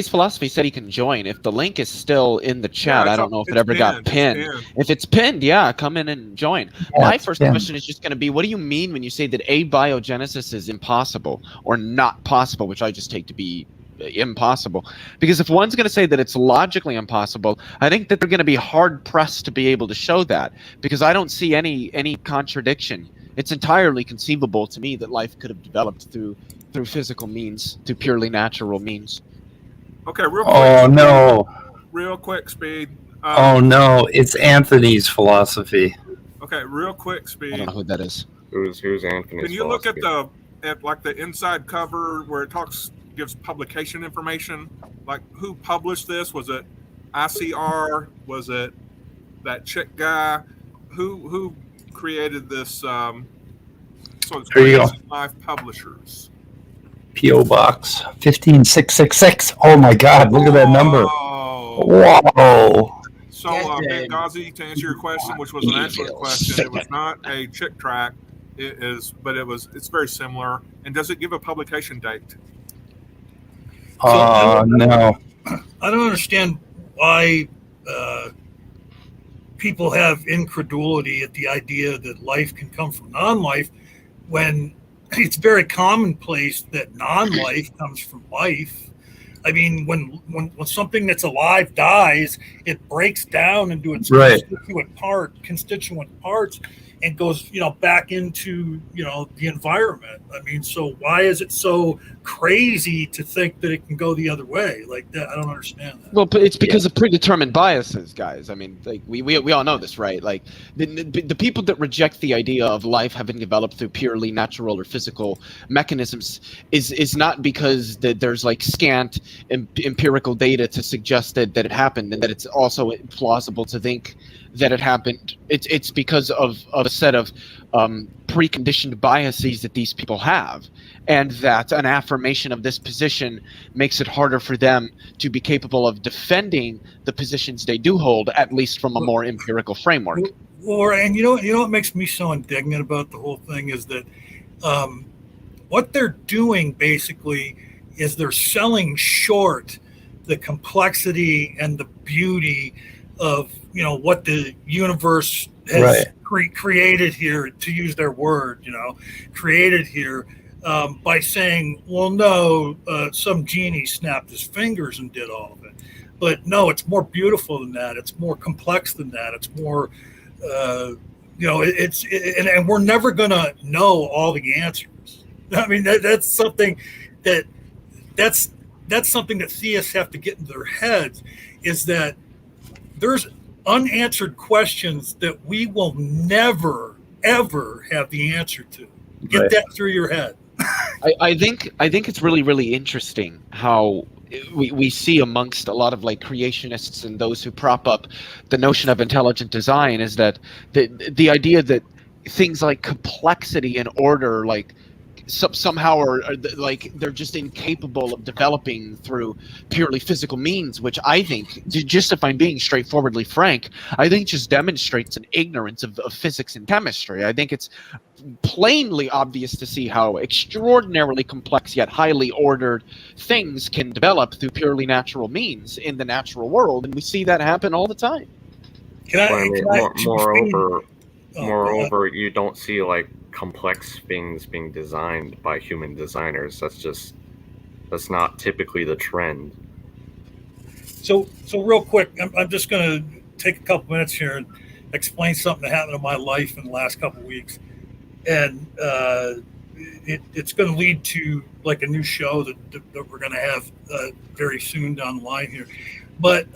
philosophy said he can join. If the link is still in the chat, I don't know if it ever got pinned. If it's pinned, come in and join. My first question is just going to be, what do you mean when you say that abiogenesis is impossible or not possible, which I just take to be impossible? Because if one's going to say that it's logically impossible, I think that they're going to be hard pressed to be able to show that, because I don't see any contradiction. It's entirely conceivable to me that life could have developed through physical means, through purely natural means. Okay, real quick. Oh, no. Real quick, Speed. Oh, no. It's Anthony's philosophy. Okay, real quick, Speed. I don't know who that is. Who's Anthony's Can you look at philosophy? the inside cover where it gives publication information? Like, who published this? Was it ICR? Was it that chick guy? Who created this? So it's There you go. Life Publishers. P.O. Box 15666. Oh my God! Look at that number. Whoa. So, Big Ghazi, to answer your question, which was an excellent question, it was not a chick track. It is, but it's very similar. And does it give a publication date? No. I don't understand why people have incredulity at the idea that life can come from non-life, when it's very commonplace that non-life comes from life. I mean, when something that's alive dies, it breaks down into its constituent parts, and goes, back into, the environment. I mean, so why is it so crazy to think that it can go the other way like that? I don't understand that. Well, it's because of predetermined biases, guys. I mean, like we all know this, right? Like the people that reject the idea of life having developed through purely natural or physical mechanisms is not because that there's like scant empirical data to suggest that it happened, and that it's also plausible to think that it happened. It's because of a set of preconditioned biases that these people have, and that an affirmation of this position makes it harder for them to be capable of defending the positions they do hold, at least from a more empirical framework. And you know what makes me so indignant about the whole thing is that what they're doing basically is they're selling short the complexity and the beauty of what the universe has created here, to use their word, created here, by saying, well, no, some genie snapped his fingers and did all of it. But no, it's more beautiful than that. It's more complex than that. It's more, and we're never going to know all the answers. I mean, that's something that's something that theists have to get into their heads, is that there's unanswered questions that we will never, ever have the answer to. Get that through your head. I think it's really, really interesting how we see amongst a lot of like creationists and those who prop up the notion of intelligent design is that the idea that things like complexity and order like somehow are like they're just incapable of developing through purely physical means, which I think, just if I'm being straightforwardly frank, I think just demonstrates an ignorance of physics and chemistry. I think it's plainly obvious to see how extraordinarily complex yet highly ordered things can develop through purely natural means in the natural world, and we see that happen all the time. Moreover, you don't see like complex things being designed by human designers. That's not typically the trend. So real quick, I'm just going to take a couple minutes here and explain something that happened in my life in the last couple of weeks, and it's going to lead to like a new show that we're going to have very soon down the line here. But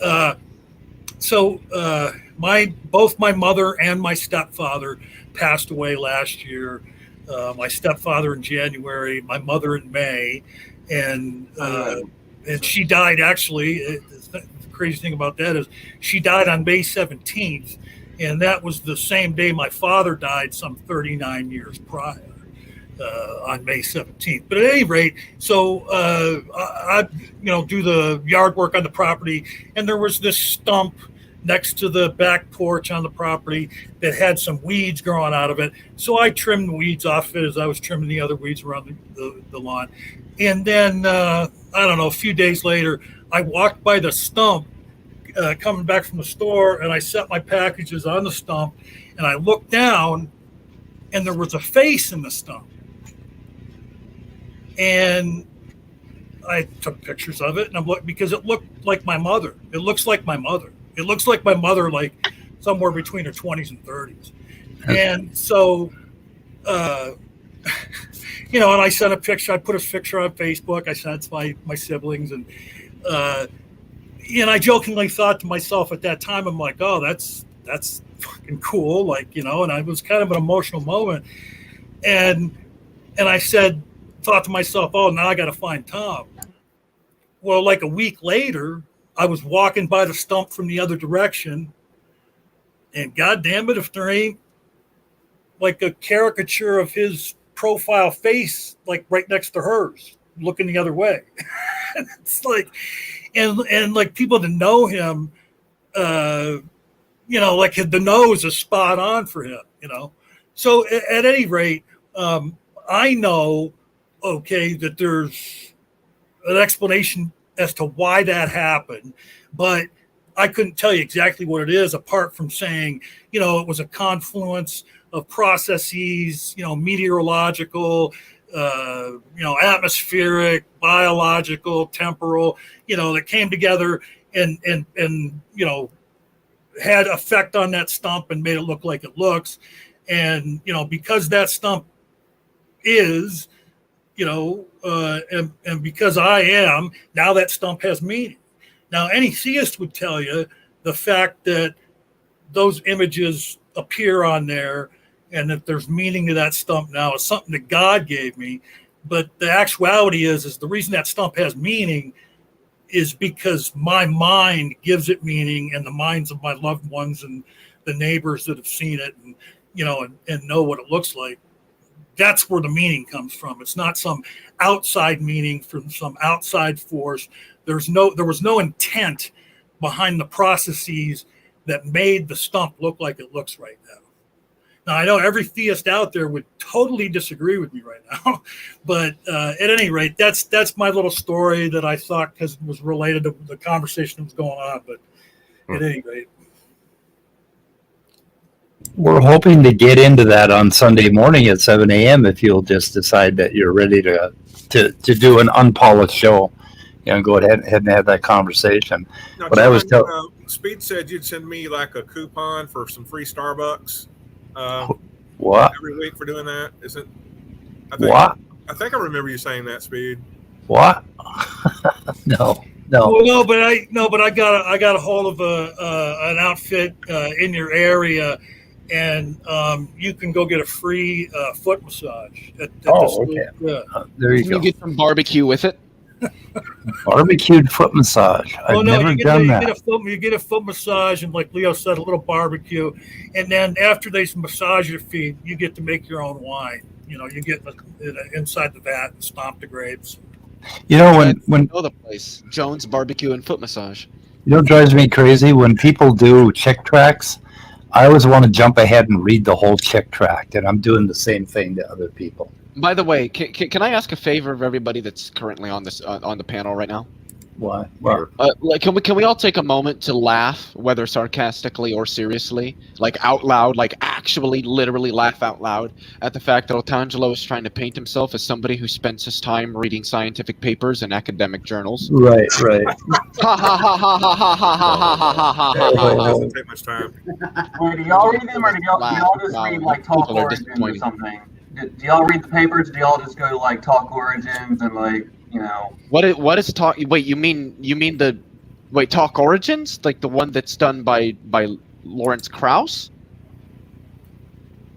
both my mother and my stepfather passed away last year. My stepfather in January, my mother in May, and she died actually. The crazy thing about that is she died on May 17th, and that was the same day my father died some 39 years prior, on May 17th. But at any rate, so I do the yard work on the property, and there was this stump next to the back porch on the property that had some weeds growing out of it. So I trimmed the weeds off it as I was trimming the other weeds around the lawn. And then, I don't know, a few days later, I walked by the stump coming back from the store, and I set my packages on the stump, and I looked down, and there was a face in the stump. And I took pictures of it, and because it looked like my mother. It looks like my mother. It looks like my mother, like somewhere between her 20s and 30s. And so, and I sent a picture. I put a picture on Facebook. I sent it to my siblings. And I jokingly thought to myself at that time, I'm like, oh, that's fucking cool. Like, and I was kind of an emotional moment. And I thought to myself, oh, now I got to find Tom. Well, like a week later, I was walking by the stump from the other direction, and God damn it, if there ain't like a caricature of his profile face, like right next to hers, looking the other way. It's like, and like people that know him, like the nose is spot on for him, So at any rate, I know, that there's an explanation as to why that happened, but I couldn't tell you exactly what it is, apart from saying, it was a confluence of processes, meteorological, atmospheric, biological, temporal, that came together and had effect on that stump and made it look like it looks. And, because that stump is, and because I am, now that stump has meaning. Now, any theist would tell you the fact that those images appear on there and that there's meaning to that stump now is something that God gave me. But the actuality is the reason that stump has meaning is because my mind gives it meaning, and the minds of my loved ones and the neighbors that have seen it and, and know what it looks like. That's where the meaning comes from. It's not some outside meaning from some outside force. There was no intent behind the processes that made the stump look like it looks right now. Now, I know every theist out there would totally disagree with me right now, but at any rate, that's my little story that I thought because it was related to the conversation that was going on. But at any rate, we're hoping to get into that on Sunday morning at 7 a.m. if you'll just decide that you're ready to do an unpolished show. Go ahead and have that conversation. Now, but John, I was telling Speed said you'd send me like a coupon for some free Starbucks. What? Every week for doing that, isn't? What? I think I remember you saying that, Speed. What? No. Well, no, but I got a hold of an outfit in your area, and you can go get a free foot massage. At okay. There you Can go. you get some barbecue with it? Barbecued foot massage. I've never done that. You get a foot massage, and like Leo said, a little barbecue, and then after they massage your feet, you get to make your own wine. You get inside the vat and stomp the grapes. When know the place, Jones Barbecue and Foot Massage. What drives me crazy when people do chick tracts. I always want to jump ahead and read the whole chick tract, and I'm doing the same thing to other people. By the way, can I ask a favor of everybody that's currently on this on the panel right now? Why? Can we all take a moment to laugh, whether sarcastically or seriously, like out loud, like actually, literally laugh out loud at the fact that Otangelo is trying to paint himself as somebody who spends his time reading scientific papers and academic journals. Right. Ha ha ha ha ha ha ha ha ha ha ha. Doesn't take much time. Wait, do y'all read them, or do y'all just read like Talk Origins or something? Do y'all read the papers? Do y'all just go to like Talk Origins and like? What is talk? Wait, you mean the Talk Origins, like the one that's done by Lawrence Krauss?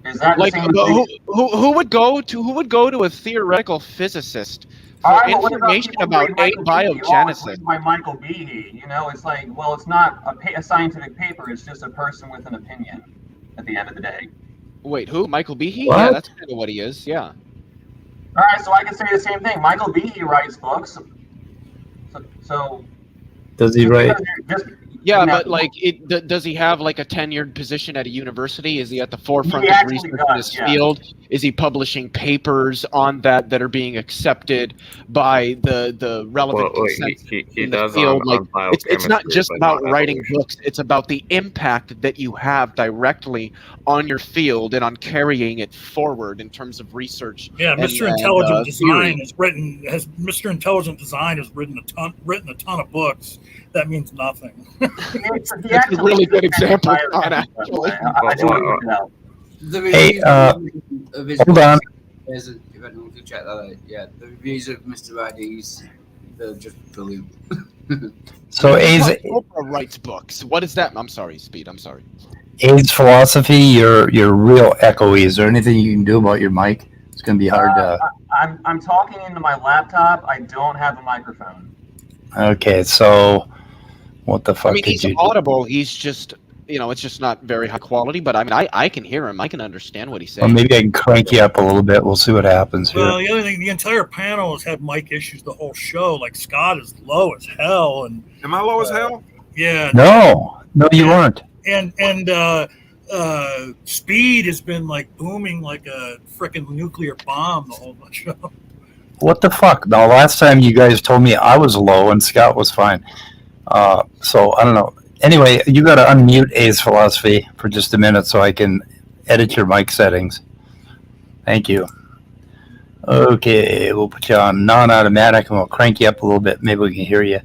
Is that like who would go to a theoretical physicist for information about abiogenesis? By Michael Behe, it's like, well, it's not a scientific paper; it's just a person with an opinion. At the end of the day. Wait, who? Michael Behe? What? Yeah, that's kind of what he is. Yeah. All right, so I can say the same thing. Michael Behe writes books. So does he write? Yeah, but like, does he have like a tenured position at a university? Is he at the forefront of research in this field? Is he publishing papers on that are being accepted by the relevant consensus in the field? Like, it's not just about writing books; it's about the impact that you have directly on your field and on carrying it forward in terms of research. Yeah, Mr. Intelligent Design Mr. Intelligent Design has written a ton of books. That means nothing. That's a really good example. Hey, hold on. If anyone could check that out, yeah, the reviews of Mr. ID's, they're just brilliant. So Oprah writes books. What is that? I'm sorry, Speed. I'm sorry. AIDS philosophy. You're real echoey. Is there anything you can do about your mic? It's going to be hard to. I'm talking into my laptop. I don't have a microphone. Okay, so what the fuck? I mean, he's audible. He's just, it's just not very high quality. But I mean, I can hear him. I can understand what he's saying. Well, maybe I can crank you up a little bit. We'll see what happens here. Well, the other thing, the entire panel has had mic issues the whole show. Like Scott is low as hell, and am I low as hell? Yeah. No, you aren't. And Speed has been like booming like a freaking nuclear bomb the whole show. What the fuck? Now, last time you guys told me I was low and Scott was fine. So I don't know. Anyway, you got to unmute A's philosophy for just a minute so I can edit your mic settings. Thank you. Okay, we'll put you on non-automatic and we'll crank you up a little bit. Maybe we can hear you.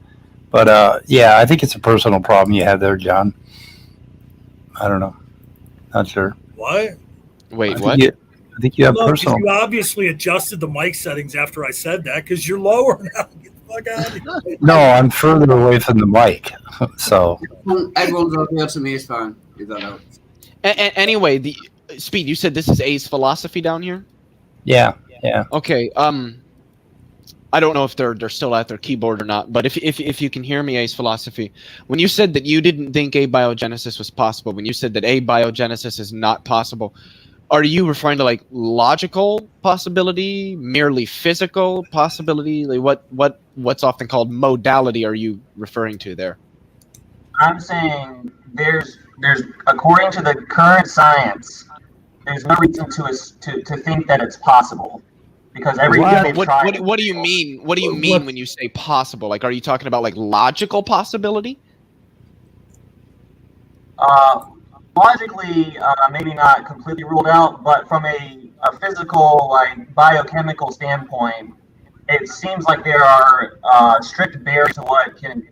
But yeah, I think it's a personal problem you have there, John. I don't know. Not sure. What? Wait, I what? I think you have No, 'cause personal. you obviously adjusted the mic settings after I said that because you're lower now. Get the fuck out of here. No, I'm further away from the mic. So Everyone's okay to me is fine. If that helps. Anyway, the Speed, you said this is A's philosophy down here? yeah. Okay. I don't know if they're still at their keyboard or not, but if you can hear me, A's philosophy, when you said that you didn't think abiogenesis was possible, when you said that abiogenesis is not possible, are you referring to like logical possibility, merely physical possibility? Like what's often called modality are you referring to there? I'm saying there's according to the current science, there's no reason to think that it's possible. Because every year they've tried. What do you mean? What do you mean when you say possible? Like, are you talking about like logical possibility? Logically, maybe not completely ruled out, but from a physical, like biochemical standpoint, it seems like there are strict barriers to what can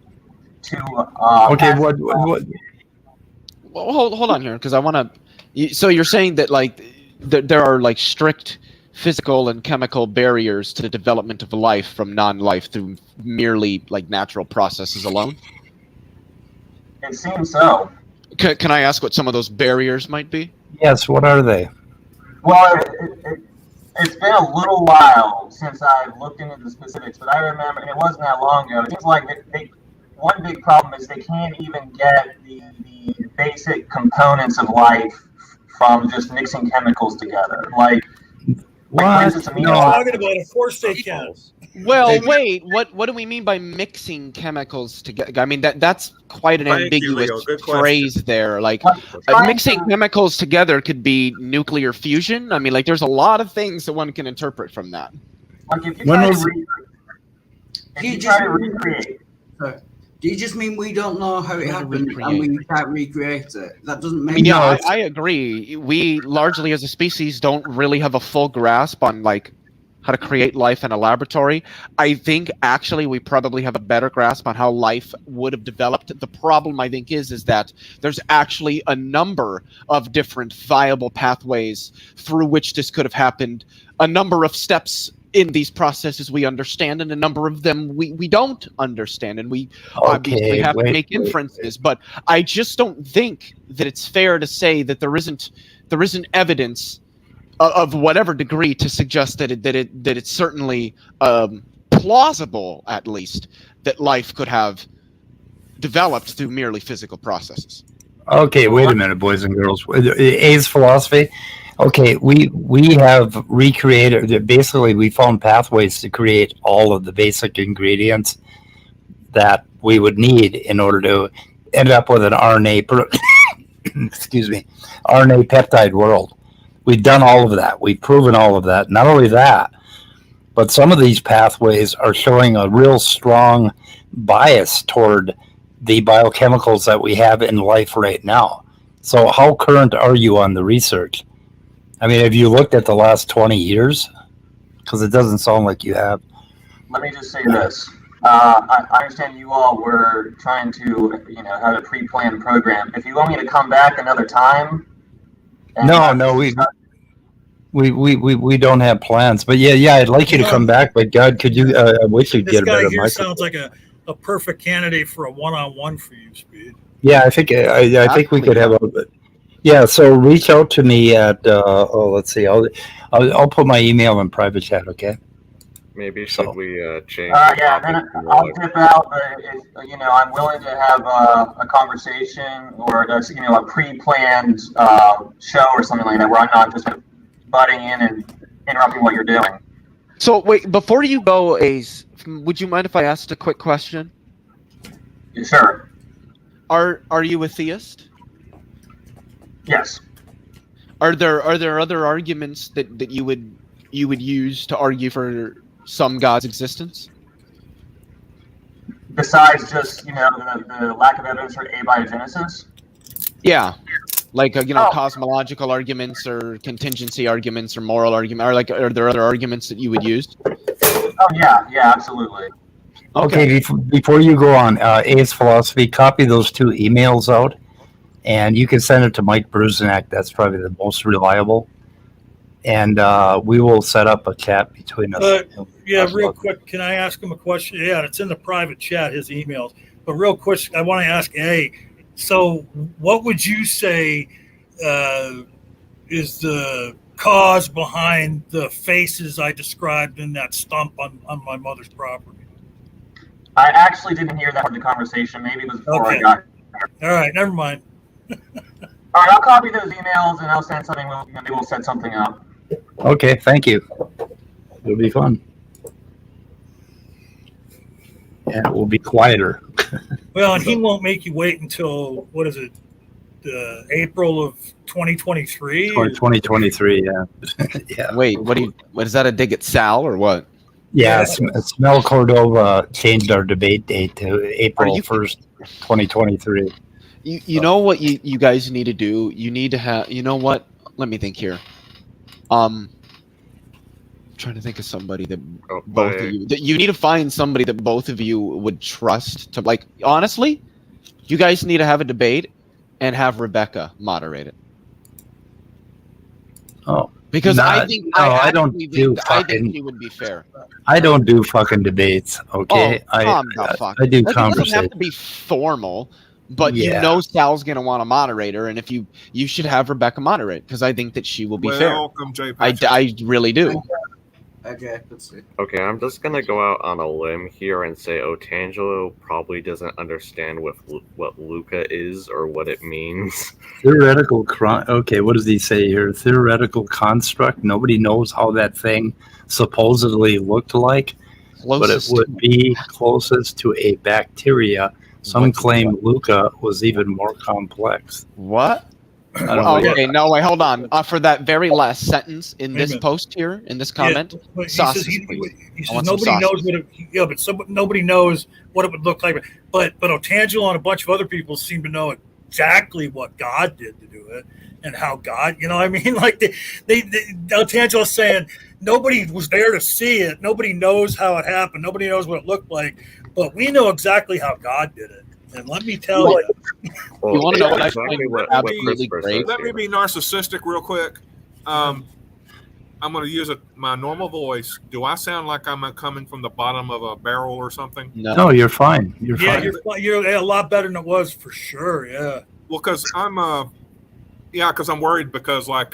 Okay. What? Well, hold on here, because I want to. So you're saying that like there are like strict physical and chemical barriers to the development of life from non-life through merely like natural processes alone? It seems so. Can I ask what some of those barriers might be? Yes. What are they? Well, it's been a little while since I've looked into the specifics, but I remember, and it wasn't that long ago. It seems like one big problem is they can't even get the basic components of life from just mixing chemicals together. Like for instance, You're talking about, of course they can. Well, wait. What do we mean by mixing chemicals together? I mean that's quite an ambiguous phrase there. Like mixing chemicals together could be nuclear fusion. I mean, like there's a lot of things that one can interpret from that. Like if you try to recreate. Do you just mean we don't know how it happened and we can't recreate it? That doesn't make I mean, yeah, I agree. We largely, as a species, don't really have a full grasp on like how to create life in a laboratory. I think actually we probably have a better grasp on how life would have developed. The problem, I think, is that there's actually a number of different viable pathways through which this could have happened. A number of steps in these processes we understand, and a number of them we don't understand, and we obviously have to make inferences. But I just don't think that it's fair to say that there isn't evidence of whatever degree to suggest that it's certainly plausible, at least, that life could have developed through merely physical processes. Okay, wait a minute, boys and girls. A's philosophy. Okay, we have recreated. Basically, we found pathways to create all of the basic ingredients that we would need in order to end up with an RNA. Excuse me, RNA peptide world. We've done all of that. We've proven all of that. Not only that, but some of these pathways are showing a real strong bias toward the biochemicals that we have in life right now. So how current are you on the research? I mean, have you looked at the last 20 years? Because it doesn't sound like you have. Let me just say this. I understand you all were trying to, have a pre-planned program. If you want me to come back another time. No, we don't have plans. But yeah, I'd like you to come back. But God, could you? I wish you'd get a better This guy here microphone. sounds like a perfect candidate for a one-on-one for you, Speed. Yeah, I think we could have a. Yeah, so reach out to me at let's see, I'll put my email in private chat, okay? Maybe should we change? Yeah, then I'll dip out. But if, I'm willing to have a conversation or a pre-planned show or something like that, where I'm not just butting in and interrupting what you're doing. So wait, before you go, Ace, would you mind if I asked a quick question? Yeah, sure. Are you a theist? Yes. Are there other arguments that you would use to argue for some God's existence? Besides just the lack of evidence for abiogenesis? Yeah, like cosmological arguments or contingency arguments or moral argument, or are there other arguments that you would use? Oh yeah, absolutely. Okay, before you go on, A's philosophy, copy those 2 emails out, and you can send it to Mike Bruzenak. That's probably the most reliable. and we will set up a chat between us. Yeah, real quick, can I ask him a question? Yeah, it's in the private chat, his emails. But real quick, I want to ask A. So, what would you say is the cause behind the faces I described in that stump on my mother's property? I actually didn't hear that part of the conversation. Maybe it was before I got here. All right, never mind. All right, I'll copy those emails and I'll send something. Maybe we'll set something up. Okay, thank you. It'll be fun. Yeah, it will be quieter. Well, and he won't make you wait until, what is it, April of 2023? 2023, yeah. Yeah. Wait, what is that, a dig at Sal or what? Yeah, Smell Cordova changed our debate date to April 1st, 2023. You know what you guys need to do? You need to have, you know what? Let me think here. I'm trying to think of somebody that both of you, that you need to find somebody that both of you would trust to, like, honestly, you guys need to have a debate and have Rebecca moderate it. Oh. Because I think I don't do I think fucking. she would be fair. I don't do fucking debates. Okay, Oh, calm the fuck. I do Like, it doesn't have conversation. to be formal, but Yeah. you know Sal's gonna want a moderator, and if you should have Rebecca moderate because I think that she will be fair. Welcome, Jay I really do. Okay, let's see. Okay, I'm just gonna go out on a limb here and say Otangelo probably doesn't understand what Luca is or what it means. Theoretical okay, what does he say here? Theoretical construct. Nobody knows how that thing supposedly looked like, but it would be closest to a bacteria. Some claim Luca was even more complex. What? I don't know. Okay, no, wait, hold on. For that very last sentence in this Amen. post here, in this comment, but he sauces, says please. he I says want some nobody knows sauces. what it. Yeah, but nobody knows what it would look like. But Otangelo and a bunch of other people seem to know exactly what God did to do it and how God. You know what I mean? Like Otangelo's saying nobody was there to see it. Nobody knows how it happened. Nobody knows what it looked like. But we know exactly how God did it. And let me tell you. You want to know what I exactly find what absolutely Christopher great? says Let me here. be narcissistic real quick. I'm going to use my normal voice. Do I sound like I'm coming from the bottom of a barrel or something? No, you're fine. You're Yeah, fine. you're a lot better than it was for sure. Yeah. Well, because I'm worried because like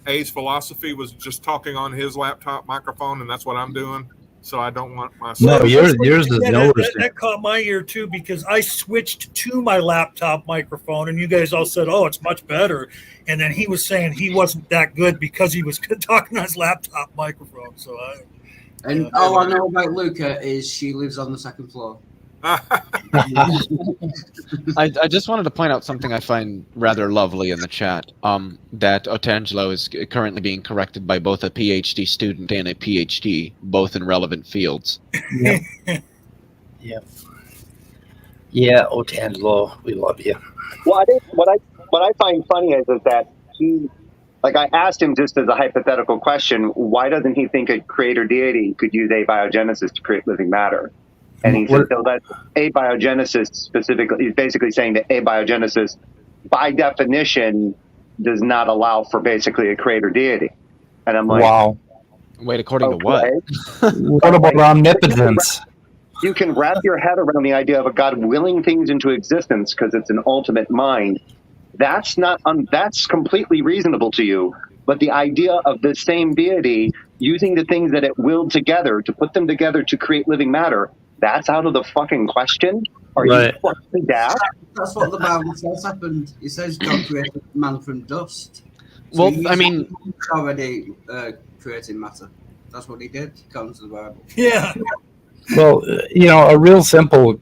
A's philosophy was just talking on his laptop microphone, and that's what I'm doing. So I don't want my. No, yours is Yeah, no that caught my ear too because I switched to my laptop microphone, and you guys all said, "Oh, it's much better." And then he was saying he wasn't that good because he was talking on his laptop microphone. So all I know about Luca is she lives on the second floor. I just wanted to point out something I find rather lovely in the chat. That Otangelo is currently being corrected by both a PhD student and a PhD, both in relevant fields. Yep. Yep. Yeah, Otangelo, we love you. Well, I think what I find funny is that he, like, I asked him just as a hypothetical question, why doesn't he think a creator deity could use abiogenesis to create living matter? And he said, so that abiogenesis specifically, he's basically saying that abiogenesis, by definition, does not allow for basically a creator deity. And I'm like, wow. Wait, according to what? What about omnipotence? You can wrap your head around the idea of a God willing things into existence because it's an ultimate mind. That's not that's completely reasonable to you. But the idea of the same deity using the things that it willed together to put them together to create living matter, that's out of the fucking question. Are you fucking daft? That's what the Bible says happened. It says God created man from dust. Well, he's I mean, already creating matter. That's what he did, according to the Bible. Yeah. Well, a real simple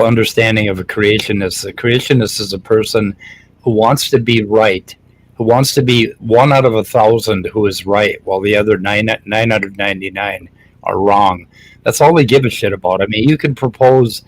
understanding of a creationist. A creationist is a person who wants to be right, who wants to be 1 out of 1,000 who is right, while the other 999 are wrong. That's all they give a shit about. I mean, you can propose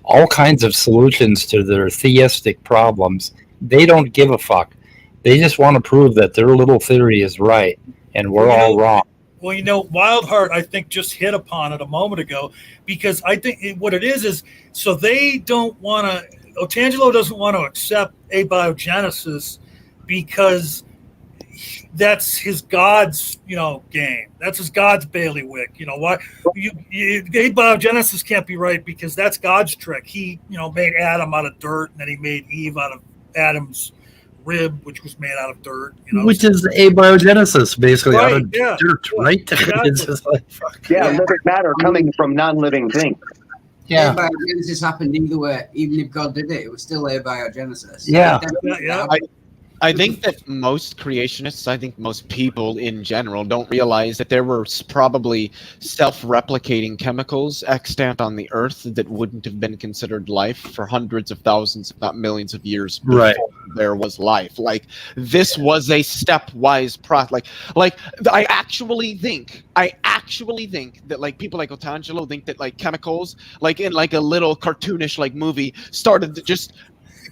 all kinds of solutions to their theistic problems. They don't give a fuck. They just want to prove that their little theory is right, and we're all wrong. Well, Wildheart, I think, just hit upon it a moment ago, because I think what it is so they don't want to, Otangelo doesn't want to accept abiogenesis because that's his God's, game. That's his God's bailiwick. Why abiogenesis can't be right because that's God's trick. He, made Adam out of dirt, and then he made Eve out of Adam's rib, which was made out of dirt. Which is abiogenesis, basically, out of dirt, right? Exactly. It's just like, fuck. Yeah, living matter coming from non-living things. Yeah. Abiogenesis happened either way. Even if God did it was still abiogenesis. Yeah. I think that most creationists, I think most people in general, don't realize that there were probably self-replicating chemicals extant on the Earth that wouldn't have been considered life for hundreds of thousands, if not millions of years before there was life. Like, this was a stepwise process. Like I actually think that, like, people like Otangelo think that, like, chemicals, like in like a little cartoonish like movie, started to just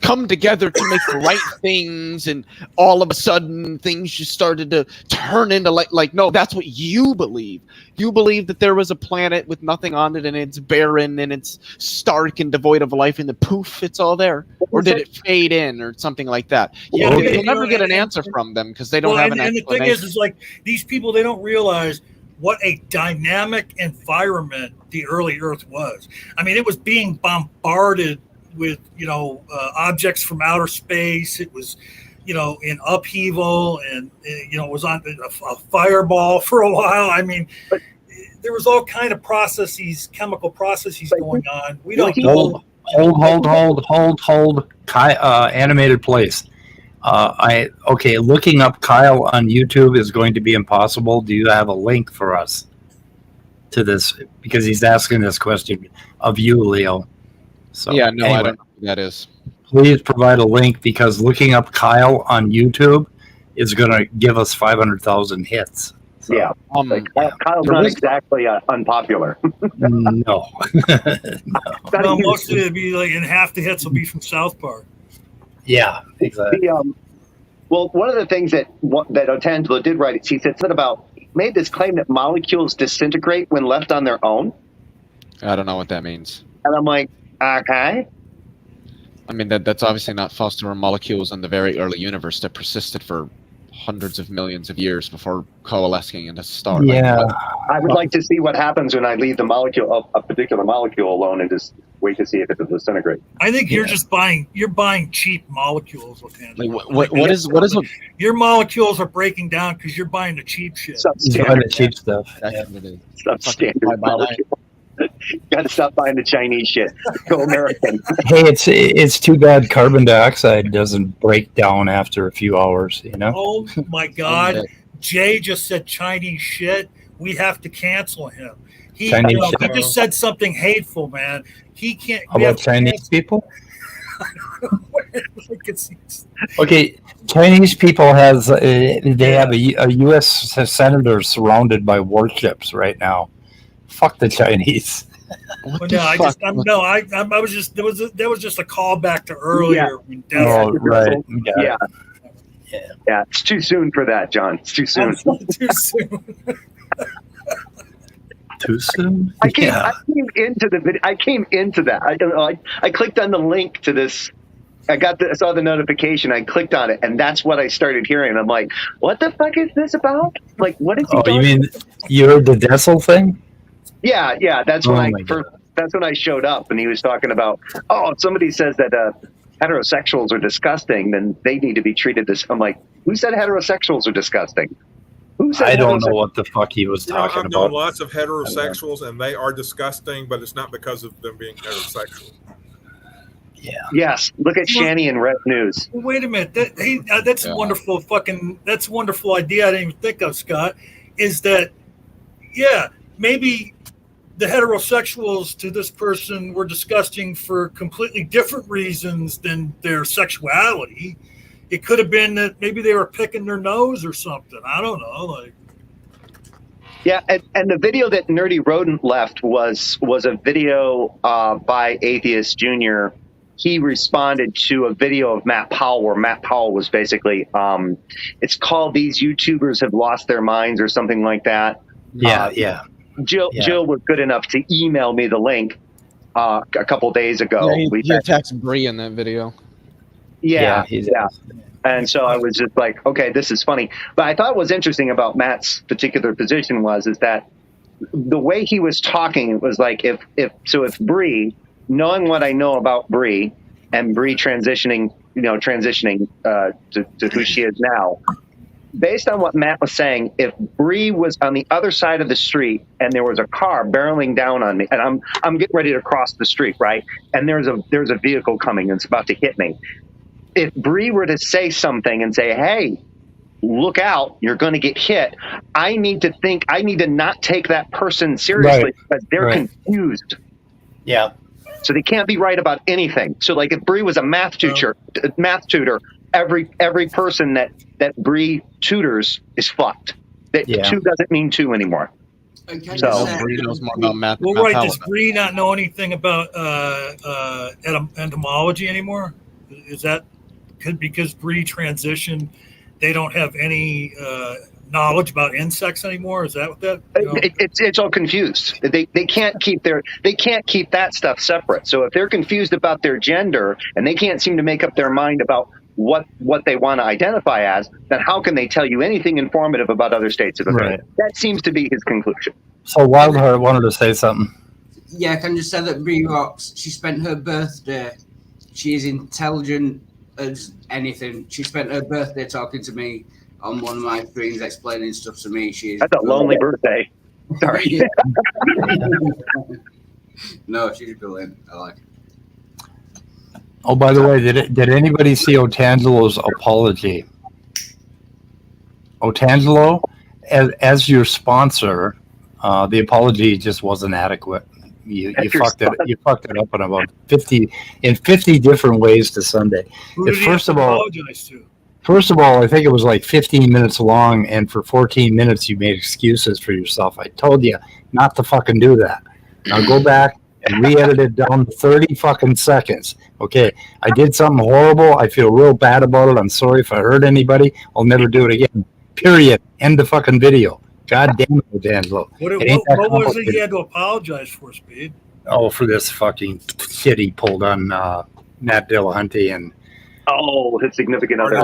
come together to make the right things, and all of a sudden things just started to turn into like no, that's what you believe. You believe that there was a planet with nothing on it, and it's barren, and it's stark and devoid of life, and the poof, it's all there. Or did it fade in, or something like that? You'll never get an answer from them because they don't have an explanation. And the thing is like, these people, they don't realize what a dynamic environment the early Earth was. I mean, it was being bombarded with objects from outer space. It was in upheaval, and it was on a fireball for a while. I mean, there was all kind of processes, chemical processes going on. We don't know. Hold. Animated place. Looking up Kyle on YouTube is going to be impossible. Do you have a link for us to this? Because he's asking this question of you, Leo. So, yeah, no, anyway, I don't know who that is. Please provide a link, because looking up Kyle on YouTube is going to give us 500,000 hits. So, yeah. Kyle's not exactly unpopular. No. No, most of it would be like, and half the hits will be from South Park. Yeah, exactly. Well, one of the things that Otangelo did write, he said something made this claim that molecules disintegrate when left on their own. I don't know what that means. And I'm like, okay. I mean, that's obviously not false. There were molecules in the very early universe that persisted for hundreds of millions of years before coalescing into a star. Yeah. I would like to see what happens when I leave the molecule, a particular molecule, alone, and just wait to see if it will disintegrate. I think you're just buying cheap moleccules. Like, what is your molecules are breaking down because you're buying the cheap shit. Substandard cheap stuff. Substandard molecule. Got to stop buying the Chinese shit. Go American. Hey, it's too bad carbon dioxide doesn't break down after a few hours. Oh my God! Jay just said Chinese shit. We have to cancel him. He just said something hateful, man. He can't. How about Chinese people? Okay, Chinese people they have a U.S. senator surrounded by warships right now. Fuck the Chinese. There was just a callback to earlier. Yeah. Right. Yeah. It's too soon for that, John. It's too soon. Too soon. Too soon. I came into the video. I came into that. I don't know. I clicked on the link to this. I saw the notification. I clicked on it, and that's what I started hearing. I'm like, "What the fuck is this about? Like, what is he?" Oh, you mean you heard the Dessel thing? Yeah. That's when that's when I showed up, and he was talking about, if somebody says that heterosexuals are disgusting, then they need to be treated this. I'm like, who said heterosexuals are disgusting? Who said I don't know what the fuck he was talking I've about. known lots of heterosexuals, and they are disgusting, but it's not because of them being heterosexual. Yeah. Yes. Look at Shani and Red News. Wait a minute. That's a wonderful that's a wonderful idea I didn't even think of, Scott. Is that, maybe the heterosexuals to this person were disgusting for completely different reasons than their sexuality. It could have been that maybe they were picking their nose or something. I don't know. Yeah, and the video that Nerdy Rodent left was a video by Atheist Jr. He responded to a video of Matt Powell, where Matt Powell was basically, it's called "These YouTubers Have Lost Their Minds" or something like that. Yeah. Jill was good enough to email me the link a couple days ago. Yeah, he attacks Bree in that video. Yeah. And so I was just like, okay, this is funny. But I thought what was interesting about Matt's particular position is that the way he was talking, it was like if Bree, knowing what I know about Bree and Bree transitioning to who she is now, based on what Matt was saying, if Bree was on the other side of the street and there was a car barreling down on me, and I'm getting ready to cross the street, right? And there's a vehicle coming and it's about to hit me. If Bree were to say something and say, "Hey, look out, you're going to get hit," I need to not take that person seriously because they're confused. Yeah. So they can't be right about anything. So like if Bree was a math tutor, every person that Bree tutors is fucked. That two doesn't mean two anymore. So Bree knows more about math. Well, right. Does Bree not know anything about entomology anymore? Is that because Bree transitioned? They don't have any knowledge about insects anymore. Is that what that? It's all confused. They can't keep that stuff separate. So if they're confused about their gender and they can't seem to make up their mind about what they want to identify as, then how can they tell you anything informative about other states of affairs? That seems to be his conclusion. So Wildheart wanted to say something. Yeah, I can just say that Bree rocks. She spent her birthday. She is intelligent as anything. She spent her birthday talking to me on one of my screens, explaining stuff to me. That's a lonely birthday. Sorry. No, she's brilliant. I like it. Oh, by the way, did anybody see Otangelo's apology? Otangelo, as your sponsor, the apology just wasn't adequate. You fucked it. You fucked it up in about 50 different ways to Sunday. Who did you apologize to? First of all, I think it was like 15 minutes long, and for 14 minutes you made excuses for yourself. I told you not to fucking do that. Now go back and re-edit it down to 30 fucking seconds. Okay, I did something horrible. I feel real bad about it. I'm sorry if I hurt anybody. I'll never do it again. Period. End the fucking video. God damn it, Angelo. What was it he had to apologize for, Speed? Oh, for this fucking shit he pulled on Matt Dillahunty and his significant other.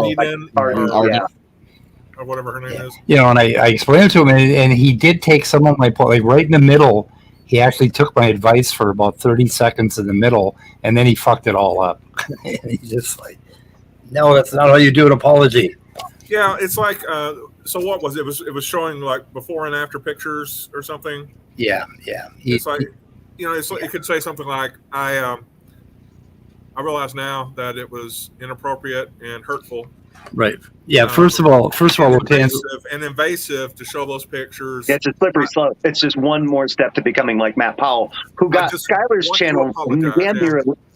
Or whatever her name is. You know, and I explained it to him, and he did take some of my like right in the middle. He actually took my advice for about 30 seconds in the middle, and then he fucked it all up. He's just like, no, that's not how you do an apology. Yeah, it's like, so what was it? It was showing like before and after pictures or something. Yeah. It's like, it could say something like, I realize now that it was inappropriate and hurtful. Right. Yeah. First of all, invasive to show those pictures. Yeah, it's a slippery slope. It's just one more step to becoming like Matt Powell, who got Skylar's channel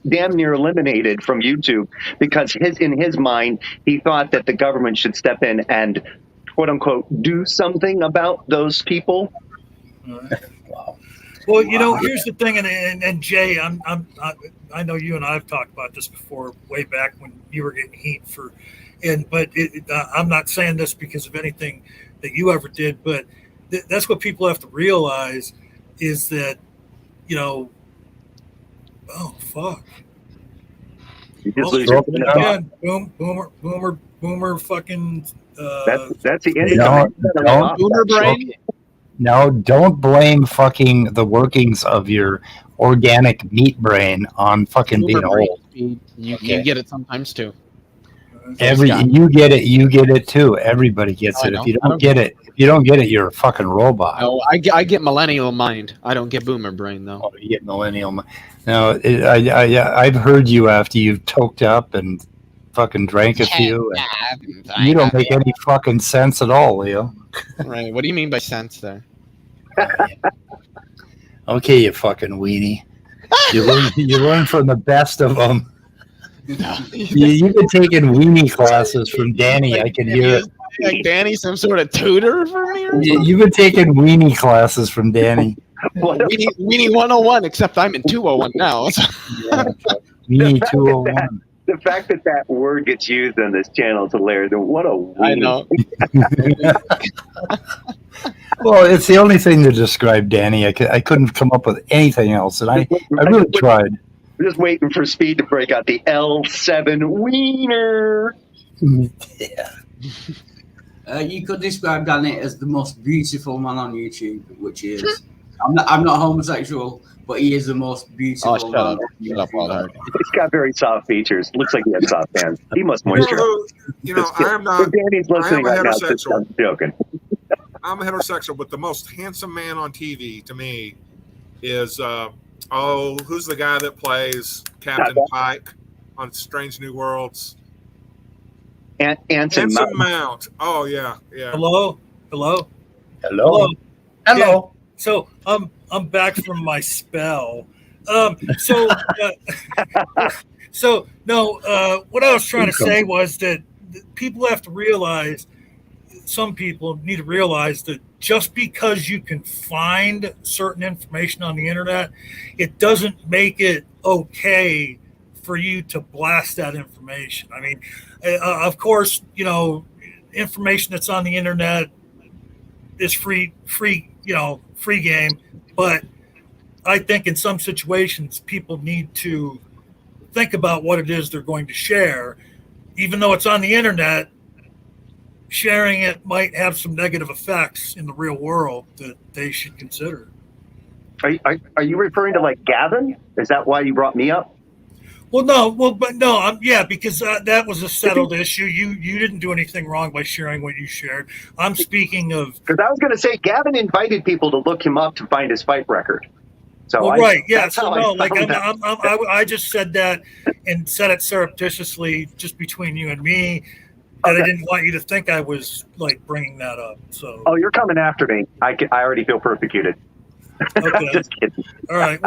damn near eliminated from YouTube because in his mind he thought that the government should step in and quote unquote do something about those people. Wow. Well, here's the thing, and Jay, I know you and I've talked about this before, way back when you were getting heat for. But I'm not saying this because of anything that you ever did, but that's what people have to realize is that, oh, fuck. Again, boomer fucking. That's the end of boomer brain. No, don't blame fucking the workings of your organic meat brain on fucking boomer being old. You get it sometimes too. You get it too. Everybody gets it. If you don't get it, you're a fucking robot. No, I get millennial mind. I don't get boomer brain though. Oh, you get millennial mind. No, I've heard you after you've toked up and fucking drank a few. And you don't make any fucking sense at all, Leo. Right. What do you mean by sense there? Okay, you fucking weenie. You learn from the best of them. No. You've been taking weenie classes from Danny. I can hear it. Like Danny, some sort of tutor for me? You've been taking weenie classes from Danny. Weenie 101, except I'm in 201 now. Yeah, weenie 201. The fact that word gets used on this channel is hilarious. What a weenie. I know. Well, it's the only thing to describe Danny. I couldn't come up with anything else, and I really tried. We're just waiting for Speed to break out the L7 wiener. Yeah. You could describe Danny as the most beautiful man on YouTube, which he is. I'm not homosexual, but he is the most beautiful Shut man up. on Shut up, Walter. He's got very soft features. Looks like he has soft hands. He must You moisturize. know, I am not. If Danny's I am listening a right now, just, heterosexual. I'm joking. I'm a heterosexual, but the most handsome man on TV to me is who's the guy that plays Captain Pike on Strange New Worlds? Anson Mount. Oh yeah. Hello. Hello. Hello. Hello. Yeah. So I'm back from my spell. So no. What I was trying to say was that people have to realize. Some people need to realize that just because you can find certain information on the internet, it doesn't make it okay for you to blast that information. I mean, of course, information that's on the internet is free game. But I think in some situations, people need to think about what it is they're going to share. Even though it's on the internet, sharing it might have some negative effects in the real world that they should consider. Are you referring to like Gavin? Is that why you brought me up? Because that was a settled issue. You didn't do anything wrong by sharing what you shared. I'm speaking of because I was going to say Gavin invited people to look him up to find his fight record. So I just said that and said it surreptitiously, just between you and me. And I didn't want you to think I was like bringing that up. So. Oh, you're coming after me. I already feel persecuted. Okay. Just kidding. All right.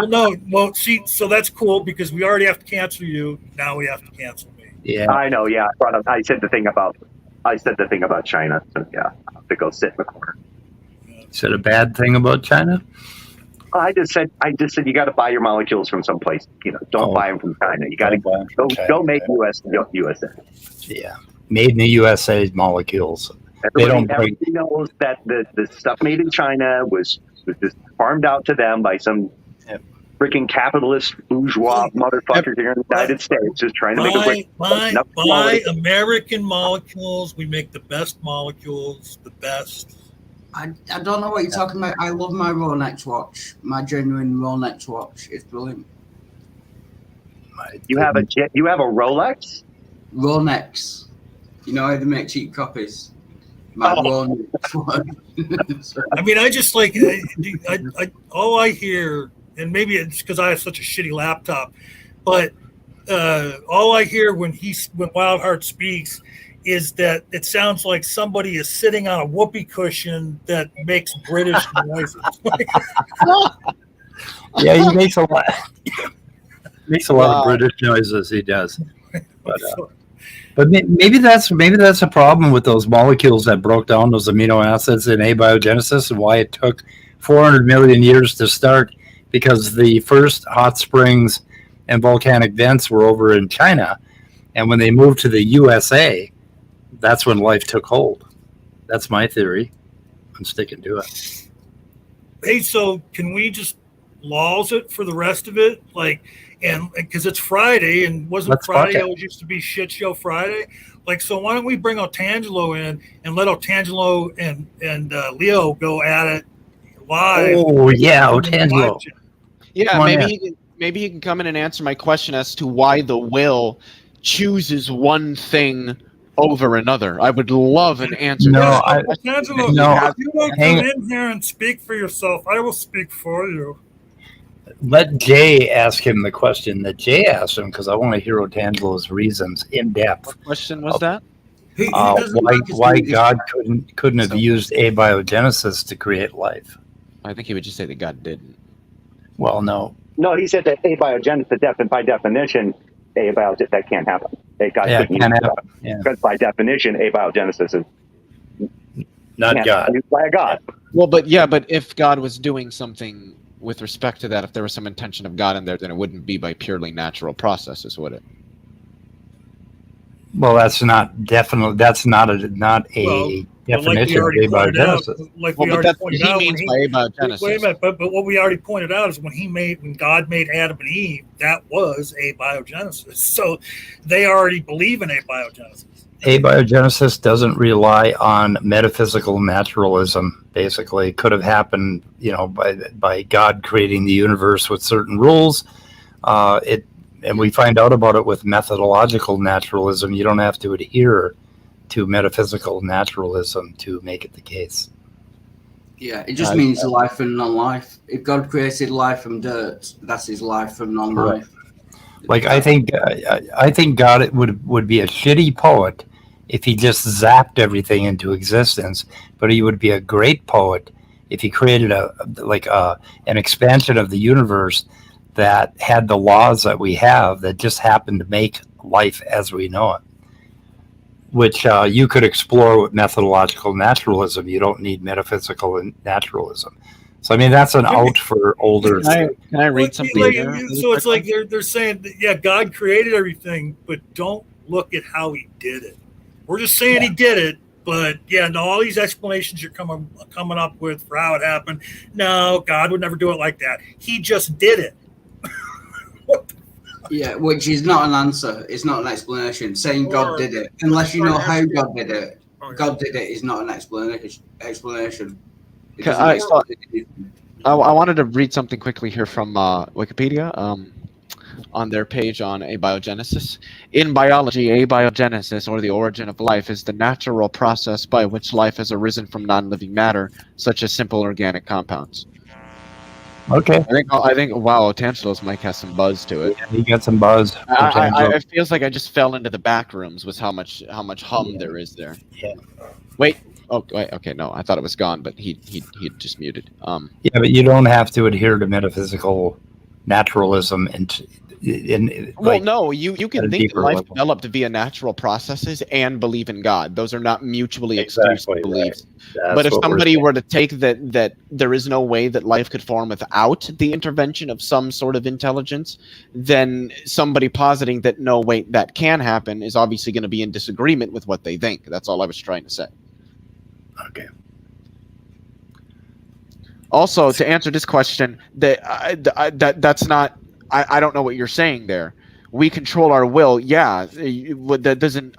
Well, see, so that's cool because we already have to cancel you. Now we have to cancel me. Yeah. I know. Yeah. I said the thing about China. So yeah, I have to go sit in the corner. Said a bad thing about China? I just said you got to buy your molecules from someplace. Don't buy them from China. You got to go make USA. Yeah. Made in the USA molecules. Everybody knows that the stuff made in China was just farmed out to them by some freaking capitalist bourgeois motherfucker here in the United States, just trying to make a buy American molecules. We make the best molecules, the best. I don't know what you're talking about. I love my Rolex watch. My genuine Rolex watch. It's brilliant. You have a Rolex? Rolex. You know how they make cheap copies. My Rolex one. I mean, I just like all I hear, and maybe it's because I have such a shitty laptop, but all I hear when Wildheart speaks is that it sounds like somebody is sitting on a whoopee cushion that makes British noises. Yeah, he makes a lot. Makes a lot of British noises. He does, but maybe that's a problem with those molecules that broke down those amino acids in abiogenesis, and why it took 400 million years to start. Because the first hot springs and volcanic vents were over in China, and when they moved to the USA, that's when life took hold. That's my theory. I'm sticking to it. Hey, so can we just laws it for the rest of it? And because it's Friday, and wasn't Friday always used to be Shit Show Friday? So why don't we bring Otangelo in and let Otangelo and Leo go at it live? Oh, yeah, Otangelo. Yeah, maybe he can come in and answer my question as to why the will chooses one thing over another. I would love an answer. Otangelo, if you won't come in here and speak for yourself, I will speak for you. Let Jay ask him the question that Jay asked him, because I want to hear Otangelo's reasons in depth. What question was that? Why God couldn't have used abiogenesis to create life? I think he would just say that God didn't. Well, no. No, he said that abiogenesis, by definition, that can't happen. It can't happen. Yeah. Because by definition, abiogenesis is not God. By a God. Well, but if God was doing something with respect to that, if there was some intention of God in there, then it wouldn't be by purely natural processes, would it? Well, that's not definitely. That's not a definition of abiogenesis. Wait a minute, but what we already pointed out is when God made Adam and Eve, that was abiogenesis. So they already believe in abiogenesis. abiogenesis doesn't rely on metaphysical naturalism. Basically, it could have happened, by God creating the universe with certain rules. And we find out about it with methodological naturalism. You don't have to adhere to metaphysical naturalism to make it the case. Yeah, it just means life and non-life. If God created life from dirt, that's his life from non-life. Like I think God would be a shitty poet if he just zapped everything into existence, but he would be a great poet if he created an expansion of the universe that had the laws that we have that just happened to make life as we know it, which you could explore with methodological naturalism. You don't need metaphysical naturalism. So, I mean, that's an out for older. Can I read something? So it's like they're saying that, yeah, God created everything, but don't look at how he did it. We're just saying he did it, but yeah, no, all these explanations you're coming up with for how it happened. No, God would never do it like that. He just did it. Yeah, which is not an answer. It's not an explanation. Saying God did it, unless you know how God did it. God did it is not an explanation. I wanted to read something quickly here from Wikipedia on their page on abiogenesis. In biology, abiogenesis, or the origin of life, is the natural process by which life has arisen from non-living matter, such as simple organic compounds. Okay. I think. Wow, Tangelo's mic has some buzz to it. Yeah, he got some buzz. It feels like I just fell into the back rooms with how much hum there is there. Yeah. Wait. Oh, wait. Okay. No, I thought it was gone, but he just muted. Yeah, but you don't have to adhere to metaphysical naturalism no, you can think that life developed via natural processes and believe in God. Those are not mutually exclusive beliefs. But if somebody were to take that there is no way that life could form without the intervention of some sort of intelligence, then somebody positing that no, wait, that can happen is obviously going to be in disagreement with what they think. That's all I was trying to say. Okay. Also, to answer this question, that's not. I don't know what you're saying there. We control our will. Yeah, that doesn't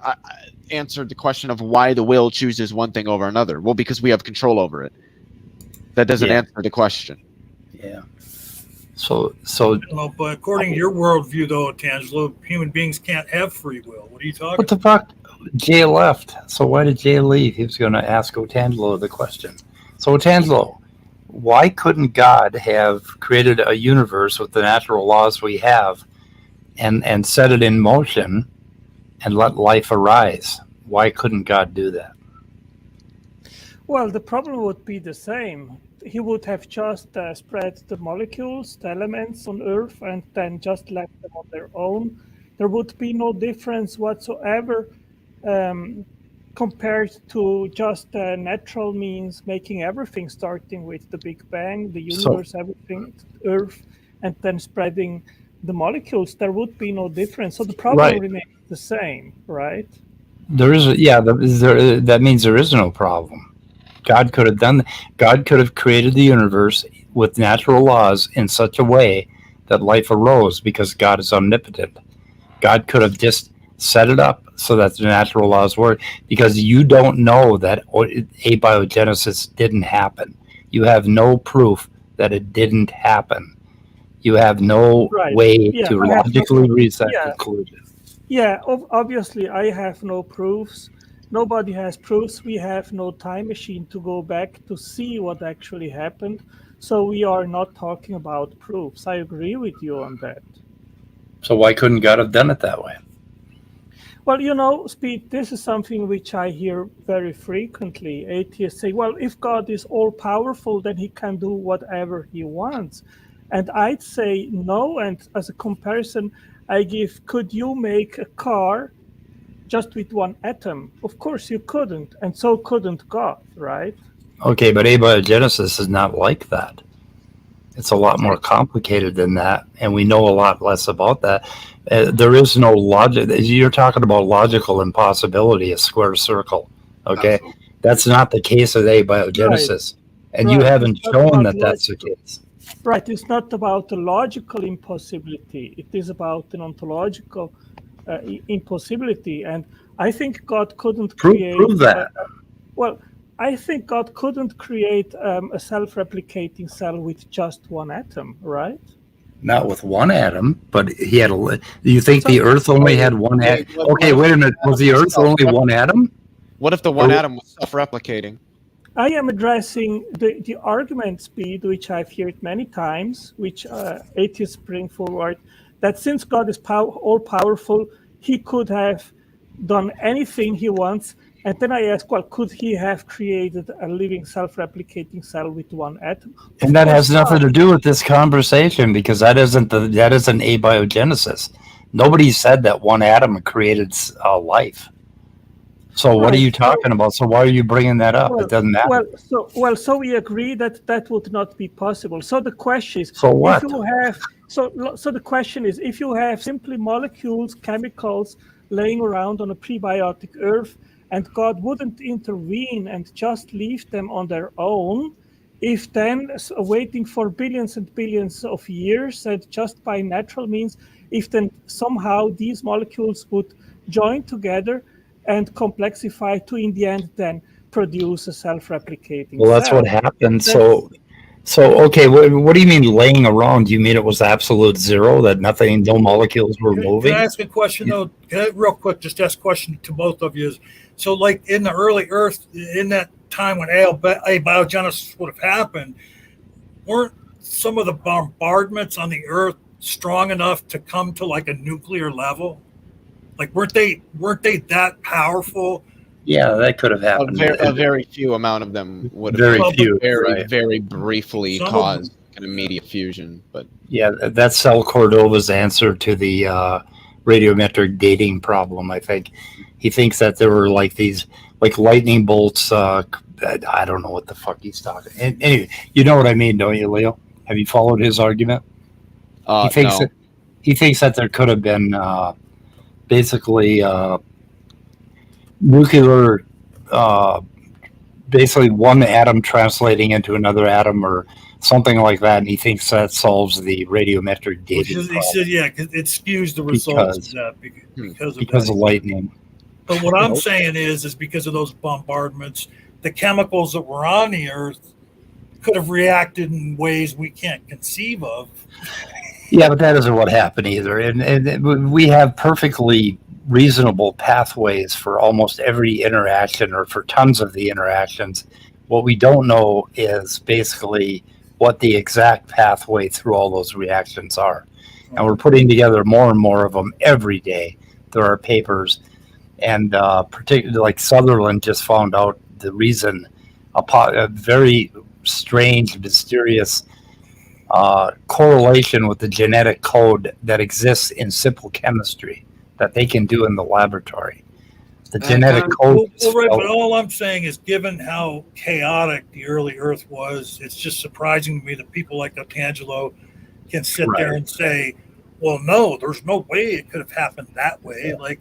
answer the question of why the will chooses one thing over another. Well, because we have control over it. That doesn't answer the question. Yeah. So. Well, but according to your worldview, though, Tangelo, human beings can't have free will. What are you talking? What the fuck? Jay left. So why did Jay leave? He was going to ask Otangelo the question. So Otangelo, why couldn't God have created a universe with the natural laws we have and set it in motion and let life arise? Why couldn't God do that? Well, the problem would be the same. He would have just spread the molecules, the elements on Earth, and then just left them on their own. There would be no difference whatsoever compared to just natural means making everything, starting with the Big Bang, the universe, everything, Earth, and then spreading the molecules. There would be no difference. So the problem remains the same, right? There is, that means there is no problem. God could have created the universe with natural laws in such a way that life arose because God is omnipotent. God could have just set it up so that the natural laws work, because you don't know that abiogenesis didn't happen. You have no proof that it didn't happen. You have no way to logically reach that conclusion. Yeah, obviously I have no proofs. Nobody has proofs. We have no time machine to go back to see what actually happened. So we are not talking about proofs. I agree with you on that. So why couldn't God have done it that way? Well, Speed, this is something which I hear very frequently. Atheists say, well, if God is all-powerful, then he can do whatever he wants. And I'd say no, and as a comparison, I give, could you make a car just with one atom? Of course you couldn't, and so couldn't God, right? Okay, but abiogenesis is not like that. It's a lot more complicated than that, and we know a lot less about that. There is no logic. You're talking about logical impossibility, a square circle. Okay, that's not the case with abiogenesis, and you haven't shown that that's the case. Right, it's not about the logical impossibility. It is about an ontological impossibility, and I think God couldn't Prove create. that. Well, I think God couldn't create a self-replicating cell with just one atom, right? Not with one atom, but he had a. Do you think the Earth only had one atom? Okay, wait a minute. Was the Earth only one atom? What if the one atom was self-replicating? I am addressing the argument, Speed, which I've heard many times, which atheists bring forward, that since God is all-powerful, he could have done anything he wants. And then I ask, well, could he have created a living self-replicating cell with one atom? And that has nothing to do with this conversation, because that isn't abiogenesis. Nobody said that one atom created life. So what are you talking about? So why are you bringing that up? It doesn't matter. So we agree that that would not be possible. So the question is, so what? If you have, so the question is, if you have simply molecules, chemicals laying around on a prebiotic Earth, and God wouldn't intervene and just leave them on their own, if then waiting for billions and billions of years, and just by natural means, if then somehow these molecules would join together and complexify to, in the end, then produce a self-replicating Well, that's cell. what happened. So okay, what do you mean laying around? Do you mean it was absolute zero, that nothing, no molecules were moving? Can I ask a question, though? Real quick, just ask a question to both of you. So, like in the early Earth, in that time when abiogenesis would have happened, weren't some of the bombardments on the Earth strong enough to come to like a nuclear level? Like, weren't they that powerful? Yeah, that could have happened. A very few amount of them would have very briefly caused an immediate fusion. But yeah, that's Sal Cordova's answer to the radiometric dating problem. I think he thinks that there were like these like lightning bolts. I don't know what the fuck he's talking. Anyway, you know what I mean, don't you, Leo? Have you followed his argument? He thinks that there could have been basically nuclear, basically one atom translating into another atom or something like that, and he thinks that solves the radiometric dating problem. He said, yeah, because it skews the results of that because of lightning. But what I'm saying is because of those bombardments, the chemicals that were on the Earth could have reacted in ways we can't conceive of. Yeah, but that isn't what happened either. And we have perfectly reasonable pathways for almost every interaction, or for tons of the interactions. What we don't know is basically what the exact pathway through all those reactions are. And we're putting together more and more of them every day. There are papers, and particularly like Sutherland just found out the reason, a very strange, mysterious correlation with the genetic code that exists in simple chemistry that they can do in the laboratory. The genetic code. Well, right, but all I'm saying is, given how chaotic the early Earth was, it's just surprising to me that people like D'Angelo can sit there and say, well, no, there's no way it could have happened that way. Like,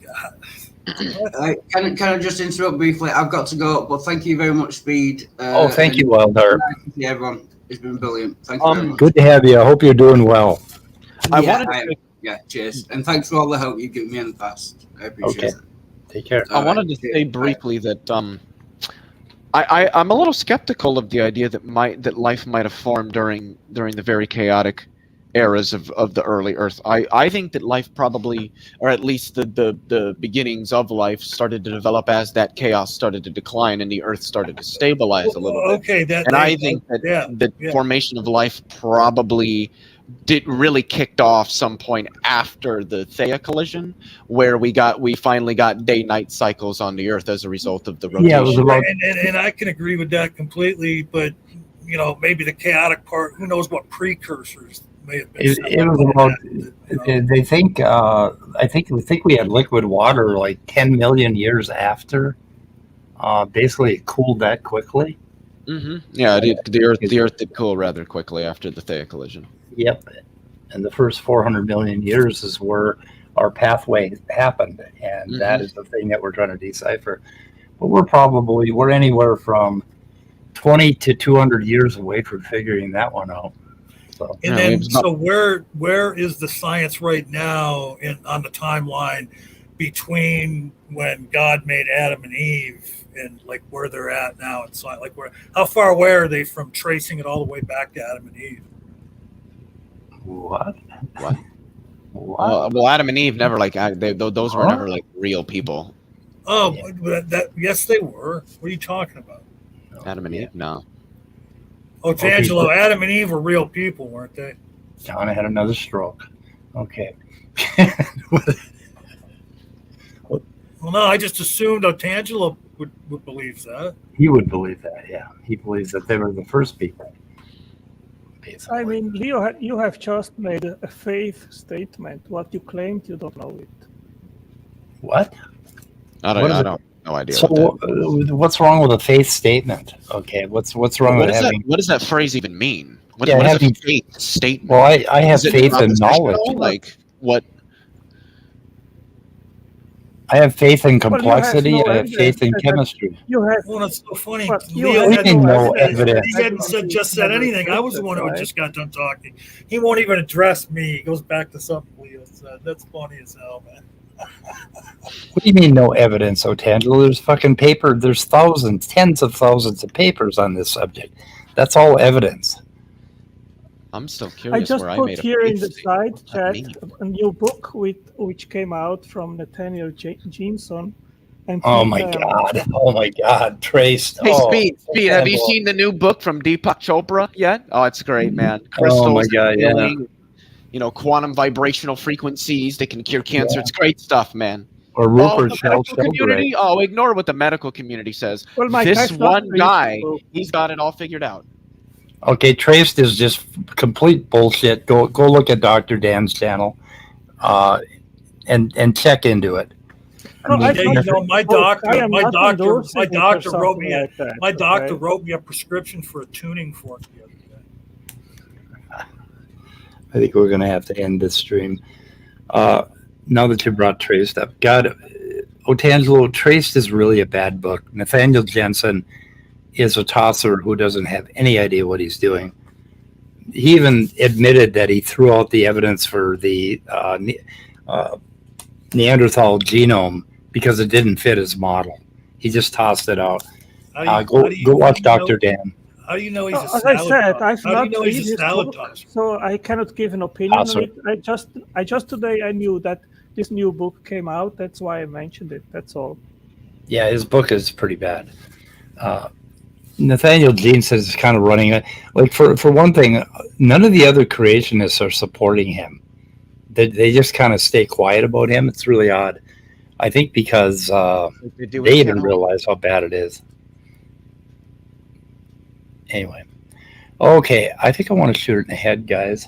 can I just interrupt briefly? I've got to go, but thank you very much, Speed. Thank you, Wildheart. Yeah, everyone. It's been brilliant. Thank you very much. Good to have you. I hope you're doing well. Cheers. And thanks for all the help you've given me in the past. I appreciate it. Take care. I wanted to say briefly that I'm a little skeptical of the idea that life might have formed during the very chaotic eras of the early Earth. I think that life probably, or at least the beginnings of life, started to develop as that chaos started to decline and the Earth started to stabilize a little bit. I think that the formation of life probably really kicked off some point after the Theia collision, where we finally got day-night cycles on the Earth as a result of the rotation. And I can agree with that completely, but maybe the chaotic part, who knows what precursors may have been. It was about, they think, I think we had liquid water like 10 million years after. Basically, it cooled that quickly. Mm-hmm. Yeah, the Earth did cool rather quickly after the Theia collision. Yep. And the first 400 million years is where our pathway happened. And that is the thing that we're trying to decipher. But we're anywhere from 20 to 200 years away from figuring that one out. So, and then, so where is the science right now on the timeline between when God made Adam and Eve and like where they're at now. It's like how far away are they from tracing it all the way back to Adam and Eve? What? Well, Adam and Eve never those were never like real people. Oh, yes, they were. What are you talking about? Adam and Eve, no. Oh, D'Angelo, Okay. Adam and Eve were real people, weren't they? John had another stroke. Okay. Well, no, I just assumed D'Angelo would believe that. He would believe that, yeah. He believes that they were the first people. I mean, Leo, you have just made a faith statement. What you claimed, you don't know it. What? I don't no idea. So what's wrong with a faith statement? Okay, what's wrong with having? What does that phrase even mean? What is having a faith statement? Well, I have Is it faith in knowledge. propositional? Like what? I have faith in Well, you have complexity. no I have faith in evidence that- chemistry. You have. Well, that's so funny. But you Leo have hadn't, no no evidence. he hadn't said anything. I was the one who just got done talking. He won't even address me. He goes back to something Leo said. That's funny as hell, man. What do you mean no evidence, Otangelo? There's fucking paper. There's thousands, tens of thousands of papers on this subject. That's all evidence. I'm still I curious just where I put made a here in faith the statement. side chat a new book which came out from Nathaniel Jensen. And Oh he, my god! Oh my god! Trace. Hey, oh, Speed, have you Otangelo. seen the new book from Deepak Chopra yet? Oh, it's great, man. Crystals, Oh my god! Yeah. healing, quantum vibrational frequencies. They can cure cancer. Yeah. It's great stuff, man. Or Rupert the medical Sheldrake. community? Oh, ignore what the medical community says. Well, my This guy's not one reading guy, the book. he's got it all figured out. Okay, Traced is just complete bullshit. Go look at Dr. Dan's channel, and check into it. No, I Yeah, don't my think so. I doctor, am my not doctor, endorsing my it or doctor wrote something me a, like that, my doctor okay? wrote me a prescription for a tuning fork the other day. I think we're going to have to end this stream. Now that you brought Traced up, God, Otangelo, Traced is really a bad book. Nathaniel Jensen is a tosser who doesn't have any idea what he's doing. He even admitted that he threw out the evidence for the Neanderthal genome because it didn't fit his model. He just tossed it out. Go watch Dr. Dan. How do you know he's a As I salad said, tosser? I've How do not you know read he's a his salad book, tosser? so I cannot give an opinion on Tosser. it. I just today I knew that this new book came out. That's why I mentioned it. That's all. Yeah, his book is pretty bad. Nathaniel Jensen is kind of running it. Like for one thing, none of the other creationists are supporting him. They just kind of stay quiet about him. It's really odd. I think because they didn't realize how bad it is. Anyway, okay. I think I want to shoot it in the head, guys.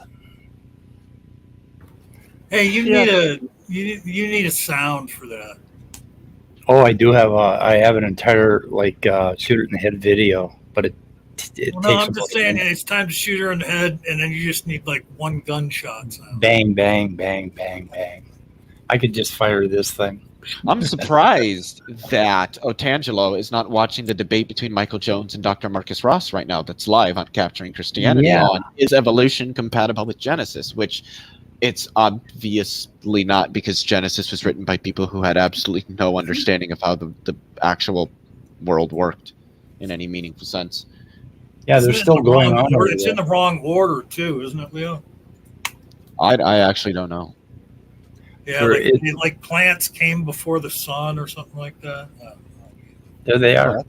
Hey, you need a sound for that. Oh, I do have I have an entire shoot it in the head video, but it Well, takes no, I'm about just saying it's time to shoot her in the head, and then you just need like one gunshot sound. bang, bang, bang, bang, bang. I could just fire this thing. I'm surprised that Otangelo is not watching the debate between Michael Jones and Dr. Marcus Ross right now that's live on Capturing Christianity Yeah. on is evolution compatible with Genesis, which it's obviously not, because Genesis was written by people who had absolutely no understanding of how the actual world worked in any meaningful sense. Yeah, they're still going on over It's there. in the wrong order too, isn't it, Leo? I actually don't know. Yeah, like plants came before the sun or something like that. There they are.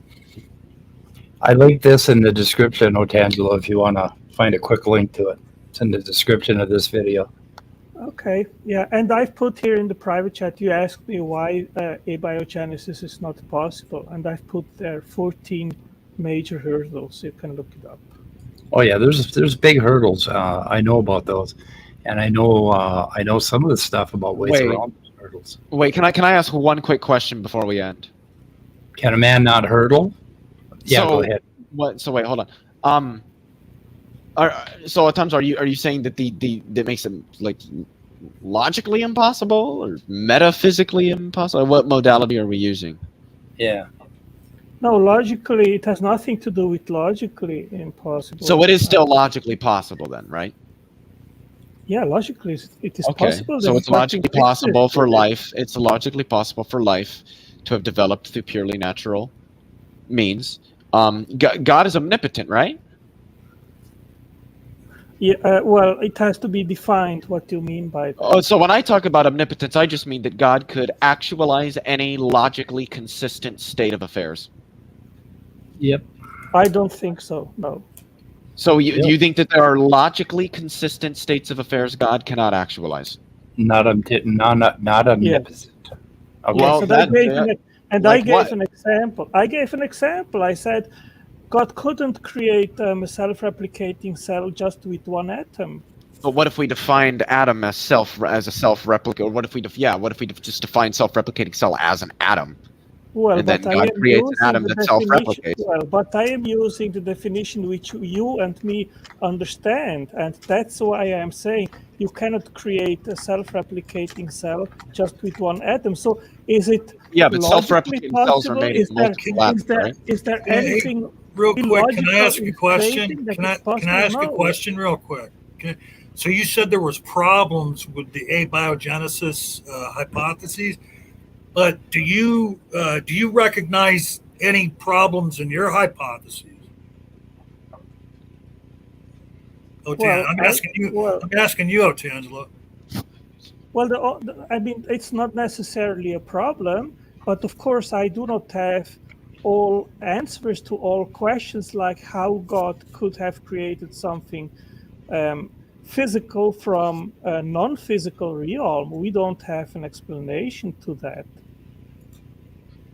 I linked this in the description, Otangelo, if you want to find a quick link to it. It's in the description of this video. Okay, yeah, and I've put here in the private chat, you asked me why abiogenesis is not possible, and I've put there 14 major hurdles. You can look it up. Oh yeah, there's big hurdles. I know about those, and I know some of the stuff about ways Wait. around those hurdles. Wait, can I ask one quick question before we end? Can a man not hurdle? Yeah, So, go ahead. What? So wait, hold on. So at times, are you saying that that makes it like logically impossible or metaphysically impossible? What modality are we using? Yeah. No, logically, it has nothing to do with logically impossible. So it is still logically possible then, right? Yeah, logically, it is Okay, possible. so that it's nothing logically possible exists. for life. It's logically possible for life to have developed through purely natural means. God is omnipotent, right? Yeah, well, it has to be defined what you mean by that. Oh, so when I talk about omnipotence, I just mean that God could actualize any logically consistent state of affairs. Yep. I don't think so, no. So do you think that there are logically consistent states of affairs God cannot actualize? Not omnipotent. Okay. Well, Yes, and I gave what? an example. I said God couldn't create a self-replicating cell just with one atom. But what if we defined atom as a self-replicating? Or what if we just define self-replicating cell as an atom? Well, And then but I God am creates an using atom the that self-replicates. definition. Well, but I am using the definition which you and me understand, and that's why I am saying you cannot create a self-replicating cell just with one atom. So, is it? Yeah, but logically self-replicating cells are possible? made of multiple atoms, right? Is there Hey, anything real quick, can I illogical ask a in question? stating that Can it's I possible? ask a No. question real quick? So you said there was problems with the abiogenesis hypotheses, but do you recognize any problems in your hypotheses? Well, I'm asking you, Otangelo. Well, I mean, it's not necessarily a problem, but of course, I do not have all answers to all questions, like how God could have created something physical from a non-physical realm. We don't have an explanation to that.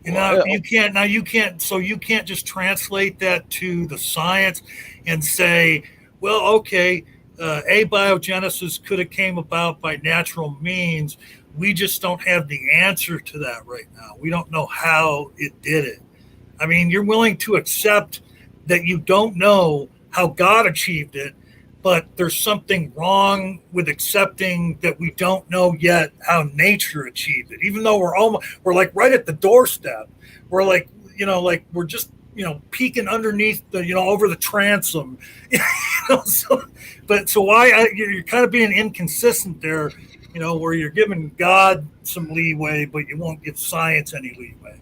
You can't. So you can't just translate that to the science and say, well, okay, abiogenesis could have came about by natural means. We just don't have the answer to that right now. We don't know how it did it. I mean, you're willing to accept that you don't know how God achieved it, but there's something wrong with accepting that we don't know yet how nature achieved it. Even though we're like right at the doorstep. We're like, we're just, peeking underneath the, over the transom. So why you're kind of being inconsistent there, where you're giving God some leeway, but you won't give science any leeway.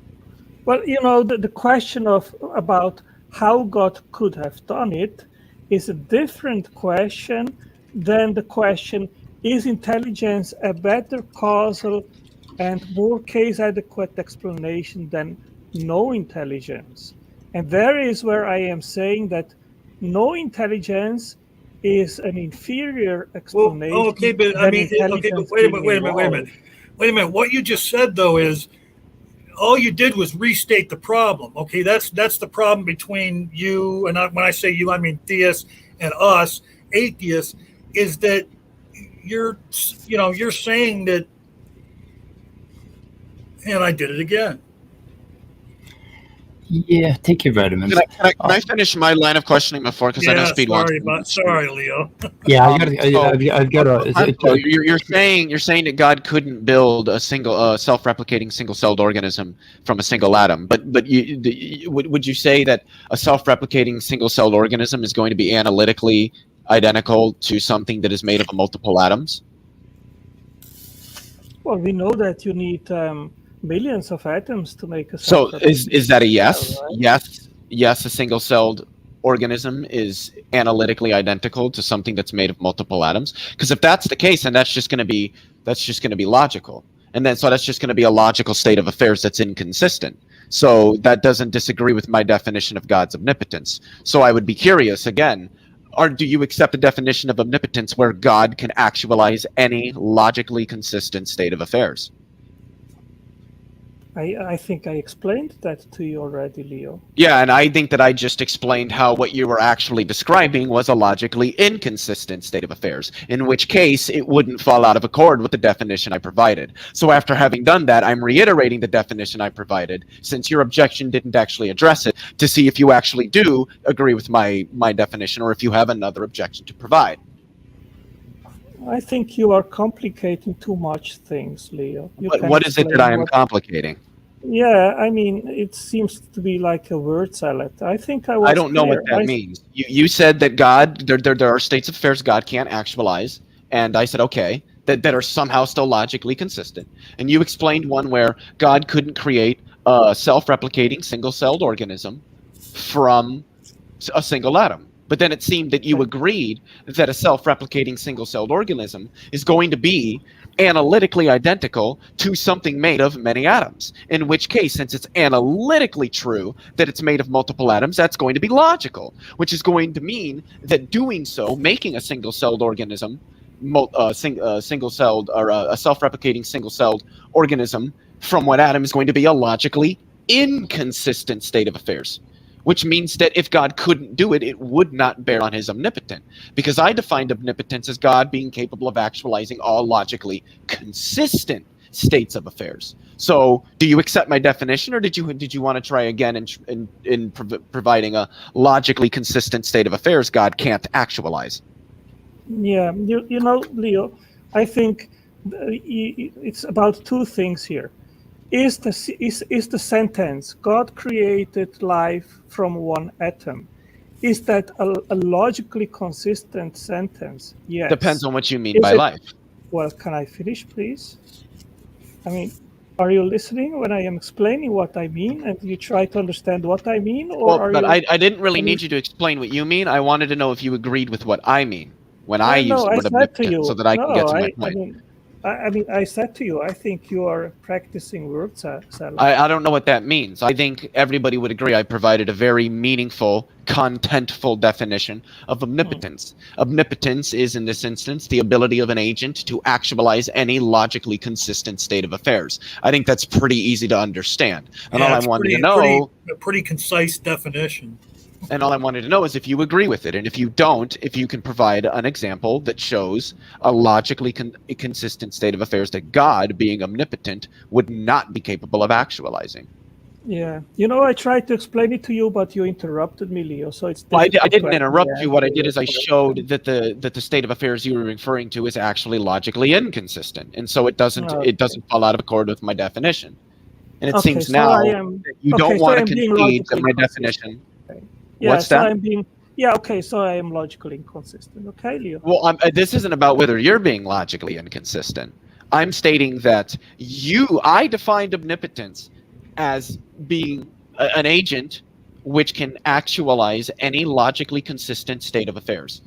Well, the question about how God could have done it is a different question than the question, is intelligence a better causal and more case-adequate explanation than no intelligence? And there is where I am saying that no intelligence is an inferior explanation. Well, okay, but I mean, okay, but wait a minute. What you just said, though, is all you did was restate the problem. Okay, that's the problem between you and when I say you, I mean theists and us atheists, is that you're saying that, and I did it again. Yeah, take your vitamins. Can I finish my line of questioning before? Because I know Speed wants. Sorry, Leo. Yeah, I've got to. You're saying that God couldn't build a single self-replicating single-celled organism from a single atom, but would you say that a self-replicating single-celled organism is going to be analytically identical to something that is made of multiple atoms? Well, we know that you need millions of atoms to make a. So is that a yes? Right? Yes, a single-celled organism is analytically identical to something that's made of multiple atoms. Because if that's the case, then that's just going to be logical, and then so that's just going to be a logical state of affairs that's inconsistent. So that doesn't disagree with my definition of God's omnipotence. So I would be curious again. Do you accept the definition of omnipotence where God can actualize any logically consistent state of affairs? I think I explained that to you already, Leo. Yeah, and I think that I just explained how what you were actually describing was a logically inconsistent state of affairs, in which case it wouldn't fall out of accord with the definition I provided. So after having done that, I'm reiterating the definition I provided, since your objection didn't actually address it, to see if you actually do agree with my definition or if you have another objection to provide. I think you are complicating too much things, Leo. What is it that I am complicating? Yeah, I mean, it seems to be like a word salad. I think I don't know what that means. You said that God, there are states of affairs God can't actualize, And I said, okay, that are somehow still logically consistent. And you explained one where God couldn't create a self-replicating single-celled organism from a single atom. But then it seemed that you agreed that a self-replicating single-celled organism is going to be analytically identical to something made of many atoms. In which case, since it's analytically true that it's made of multiple atoms, that's going to be logical, which is going to mean that doing so, making a single-celled organism, single-celled or a self-replicating single-celled organism from one atom is going to be a logically inconsistent state of affairs. Which means that if God couldn't do it, it would not bear on his omnipotence. Because I defined omnipotence as God being capable of actualizing all logically consistent states of affairs. So, do you accept my definition, or did you want to try again in providing a logically consistent state of affairs God can't actualize? Yeah, you know, Leo, I think it's about two things here. Is the sentence God created life from one atom? Is that a logically consistent sentence? Yes. Depends on what you mean by life. Well, can I finish, please? I mean, are you listening when I am explaining what I mean, and you try to understand what I mean, or I didn't really need you to explain what you mean. I wanted to know if you agreed with what I mean when I use the word omnipotent, so that I can get to my point. I said to you, I think you are practicing word salad. I don't know what that means. I think everybody would agree I provided a very meaningful, contentful definition of omnipotence. Omnipotence is, in this instance, the ability of an agent to actualize any logically consistent state of affairs. I think that's pretty easy to understand. And all I wanted to know... A pretty concise definition. And all I wanted to know is if you agree with it. And if you don't, if you can provide an example that shows a logically consistent state of affairs that God, being omnipotent, would not be capable of actualizing. Yeah. You know, I tried to explain it to you, but you interrupted me, Leo. So it's I didn't interrupt you. What I did is I showed that the state of affairs you were referring to is actually logically inconsistent. And so it doesn't fall out of accord with my definition. And it seems now that you don't want to concede that my definition... Yeah, What's so that? So I am logically inconsistent. Okay, Leo. Well, this isn't about whether you're being logically inconsistent. I'm stating that I defined omnipotence as being an agent which can actualize any logically consistent state of affairs.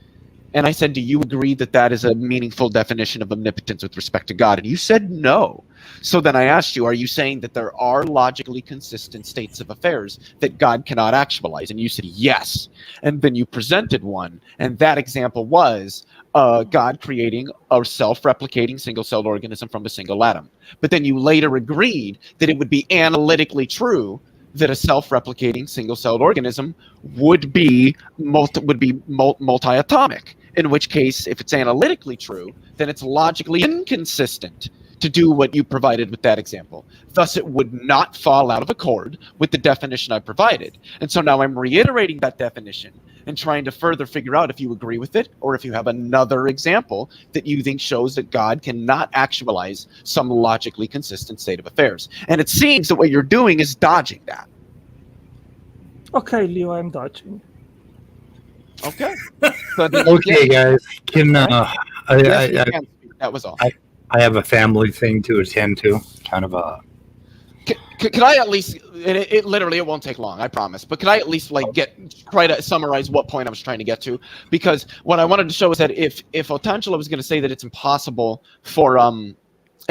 And I said, do you agree that that is a meaningful definition of omnipotence with respect to God? And you said no. So then I asked you, are you saying that there are logically consistent states of affairs that God cannot actualize? And you said yes. And then you presented one. And that example was God creating a self-replicating single-celled organism from a single atom. But then you later agreed that it would be analytically true that a self-replicating single-celled organism would be multi-atomic. In which case, if it's analytically true, then it's logically inconsistent to do what you provided with that example. Thus, it would not fall out of accord with the definition I provided. And so now I'm reiterating that definition and trying to further figure out if you agree with it or if you have another example that you think shows that God cannot actualize some logically consistent state of affairs. And it seems that what you're doing is dodging that. Okay, Leo, I'm dodging. Okay. Okay, guys. That was all. I have a family thing to attend to. Kind of a. Could I at least? It literally it won't take long, I promise. But could I at least try to summarize what point I was trying to get to? Because what I wanted to show is that if Otangelo was going to say that it's impossible for a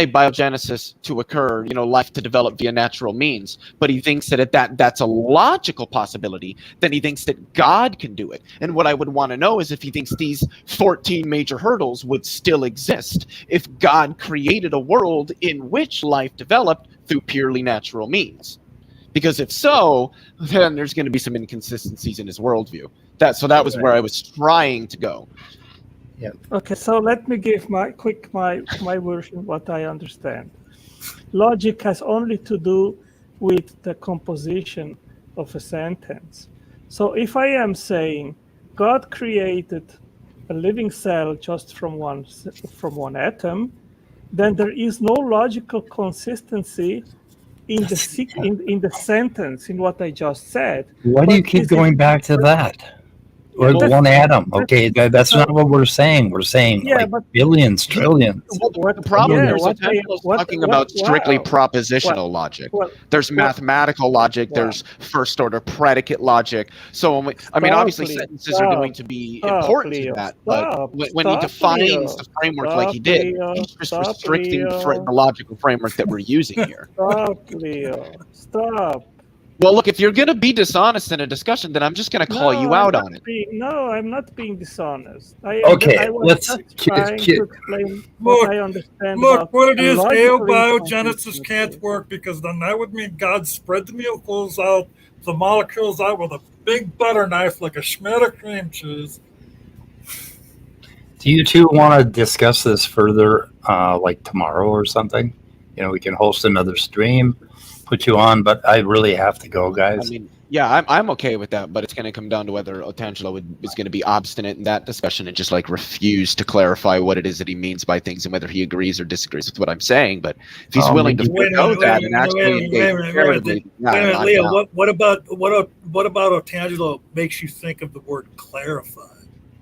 biogenesis to occur, life to develop via natural means, but he thinks that that's a logical possibility, then he thinks that God can do it. And what I would want to know is if he thinks these 14 major hurdles would still exist if God created a world in which life developed through purely natural means. Because if so, then there's going to be some inconsistencies in his worldview. That was where I was trying to go. Yeah. Okay, so let me give my version what I understand. Logic has only to do with the composition of a sentence. So if I am saying God created a living cell just from one atom, then there is no logical consistency in the sentence in what I just said. Why do you keep going back to that? We're That's- one atom. that's- Okay, that's not what we're saying. We're saying Yeah, like but- billions, trillions. Well, the problem Yeah, here is what they- Otangelo's what- talking what- about strictly wow. propositional logic. What- There's what- mathematical logic. wow. There's first order predicate logic. So, I mean, Stop, obviously, Leo. sentences are Stop. going to be Stop, important Leo. to that. Stop. But when he Stop, defines Leo. the framework Stop, like he did, Leo. he's just Stop, restricting Leo. the logical framework that we're using here. Stop, Leo. Stop. Well, look, if you're going to be dishonest in a discussion, then I'm just going to call you out on it. No, I'm not being dishonest. I Okay, was let's- just trying to explain what I understand. Look, about what it is, logical abiogenesis inconsistency. can't work because then that would mean God spread the molecules out, the molecules out with a big butter knife like a schmidt of cream cheese. Do you two want to discuss this further, like tomorrow or something? You know, we can host another stream, put you on, but I really have to go, guys. I mean, yeah, I'm okay with that, but it's going to come down to whether Otangelo is going to be obstinate in that discussion and just like refuse to clarify what it is that he means by things and whether he agrees or disagrees with what I'm saying. But if he's willing to forgo that and actually engage charitably, Leo, what about Otangelo makes you think of the word clarify?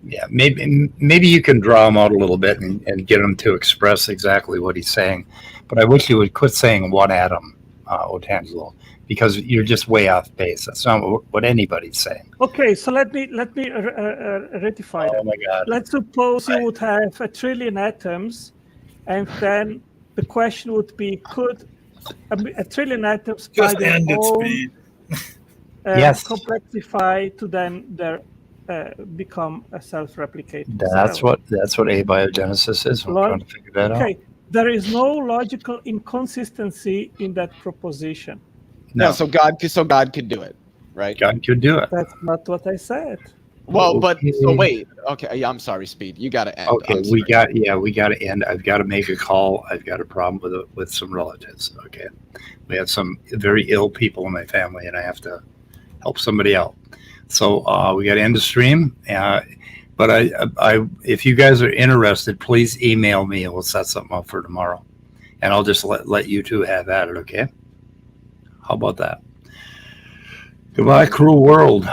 Yeah, maybe you can draw him out a little bit and get him to express exactly what he's saying. But I wish you would quit saying one atom, Otangelo, because you're just way off base. That's not what anybody's saying. Okay, so let me rectify that. Oh my God! Let's suppose you would have 1 trillion atoms, and then the question would be: could 1 trillion atoms by Just their end at own speed. Yes. complexify to then become a self-replicating That's cell? what abiogenesis is. We're trying to figure that out. Okay, there is no logical inconsistency in that proposition. No, so God could do it, right? God could do it. That's not what I said. Well, but Okay. so wait. Okay, yeah, I'm sorry, Speed. You got to end. Okay, I'm we sorry. got to end. I've got to make a call. I've got a problem with some relatives. Okay, we have some very ill people in my family, and I have to help somebody out. So we got to end the stream. But I, if you guys are interested, please email me and we'll set something up for tomorrow. And I'll just let you two have at it. Okay? How about that? Goodbye, cruel world.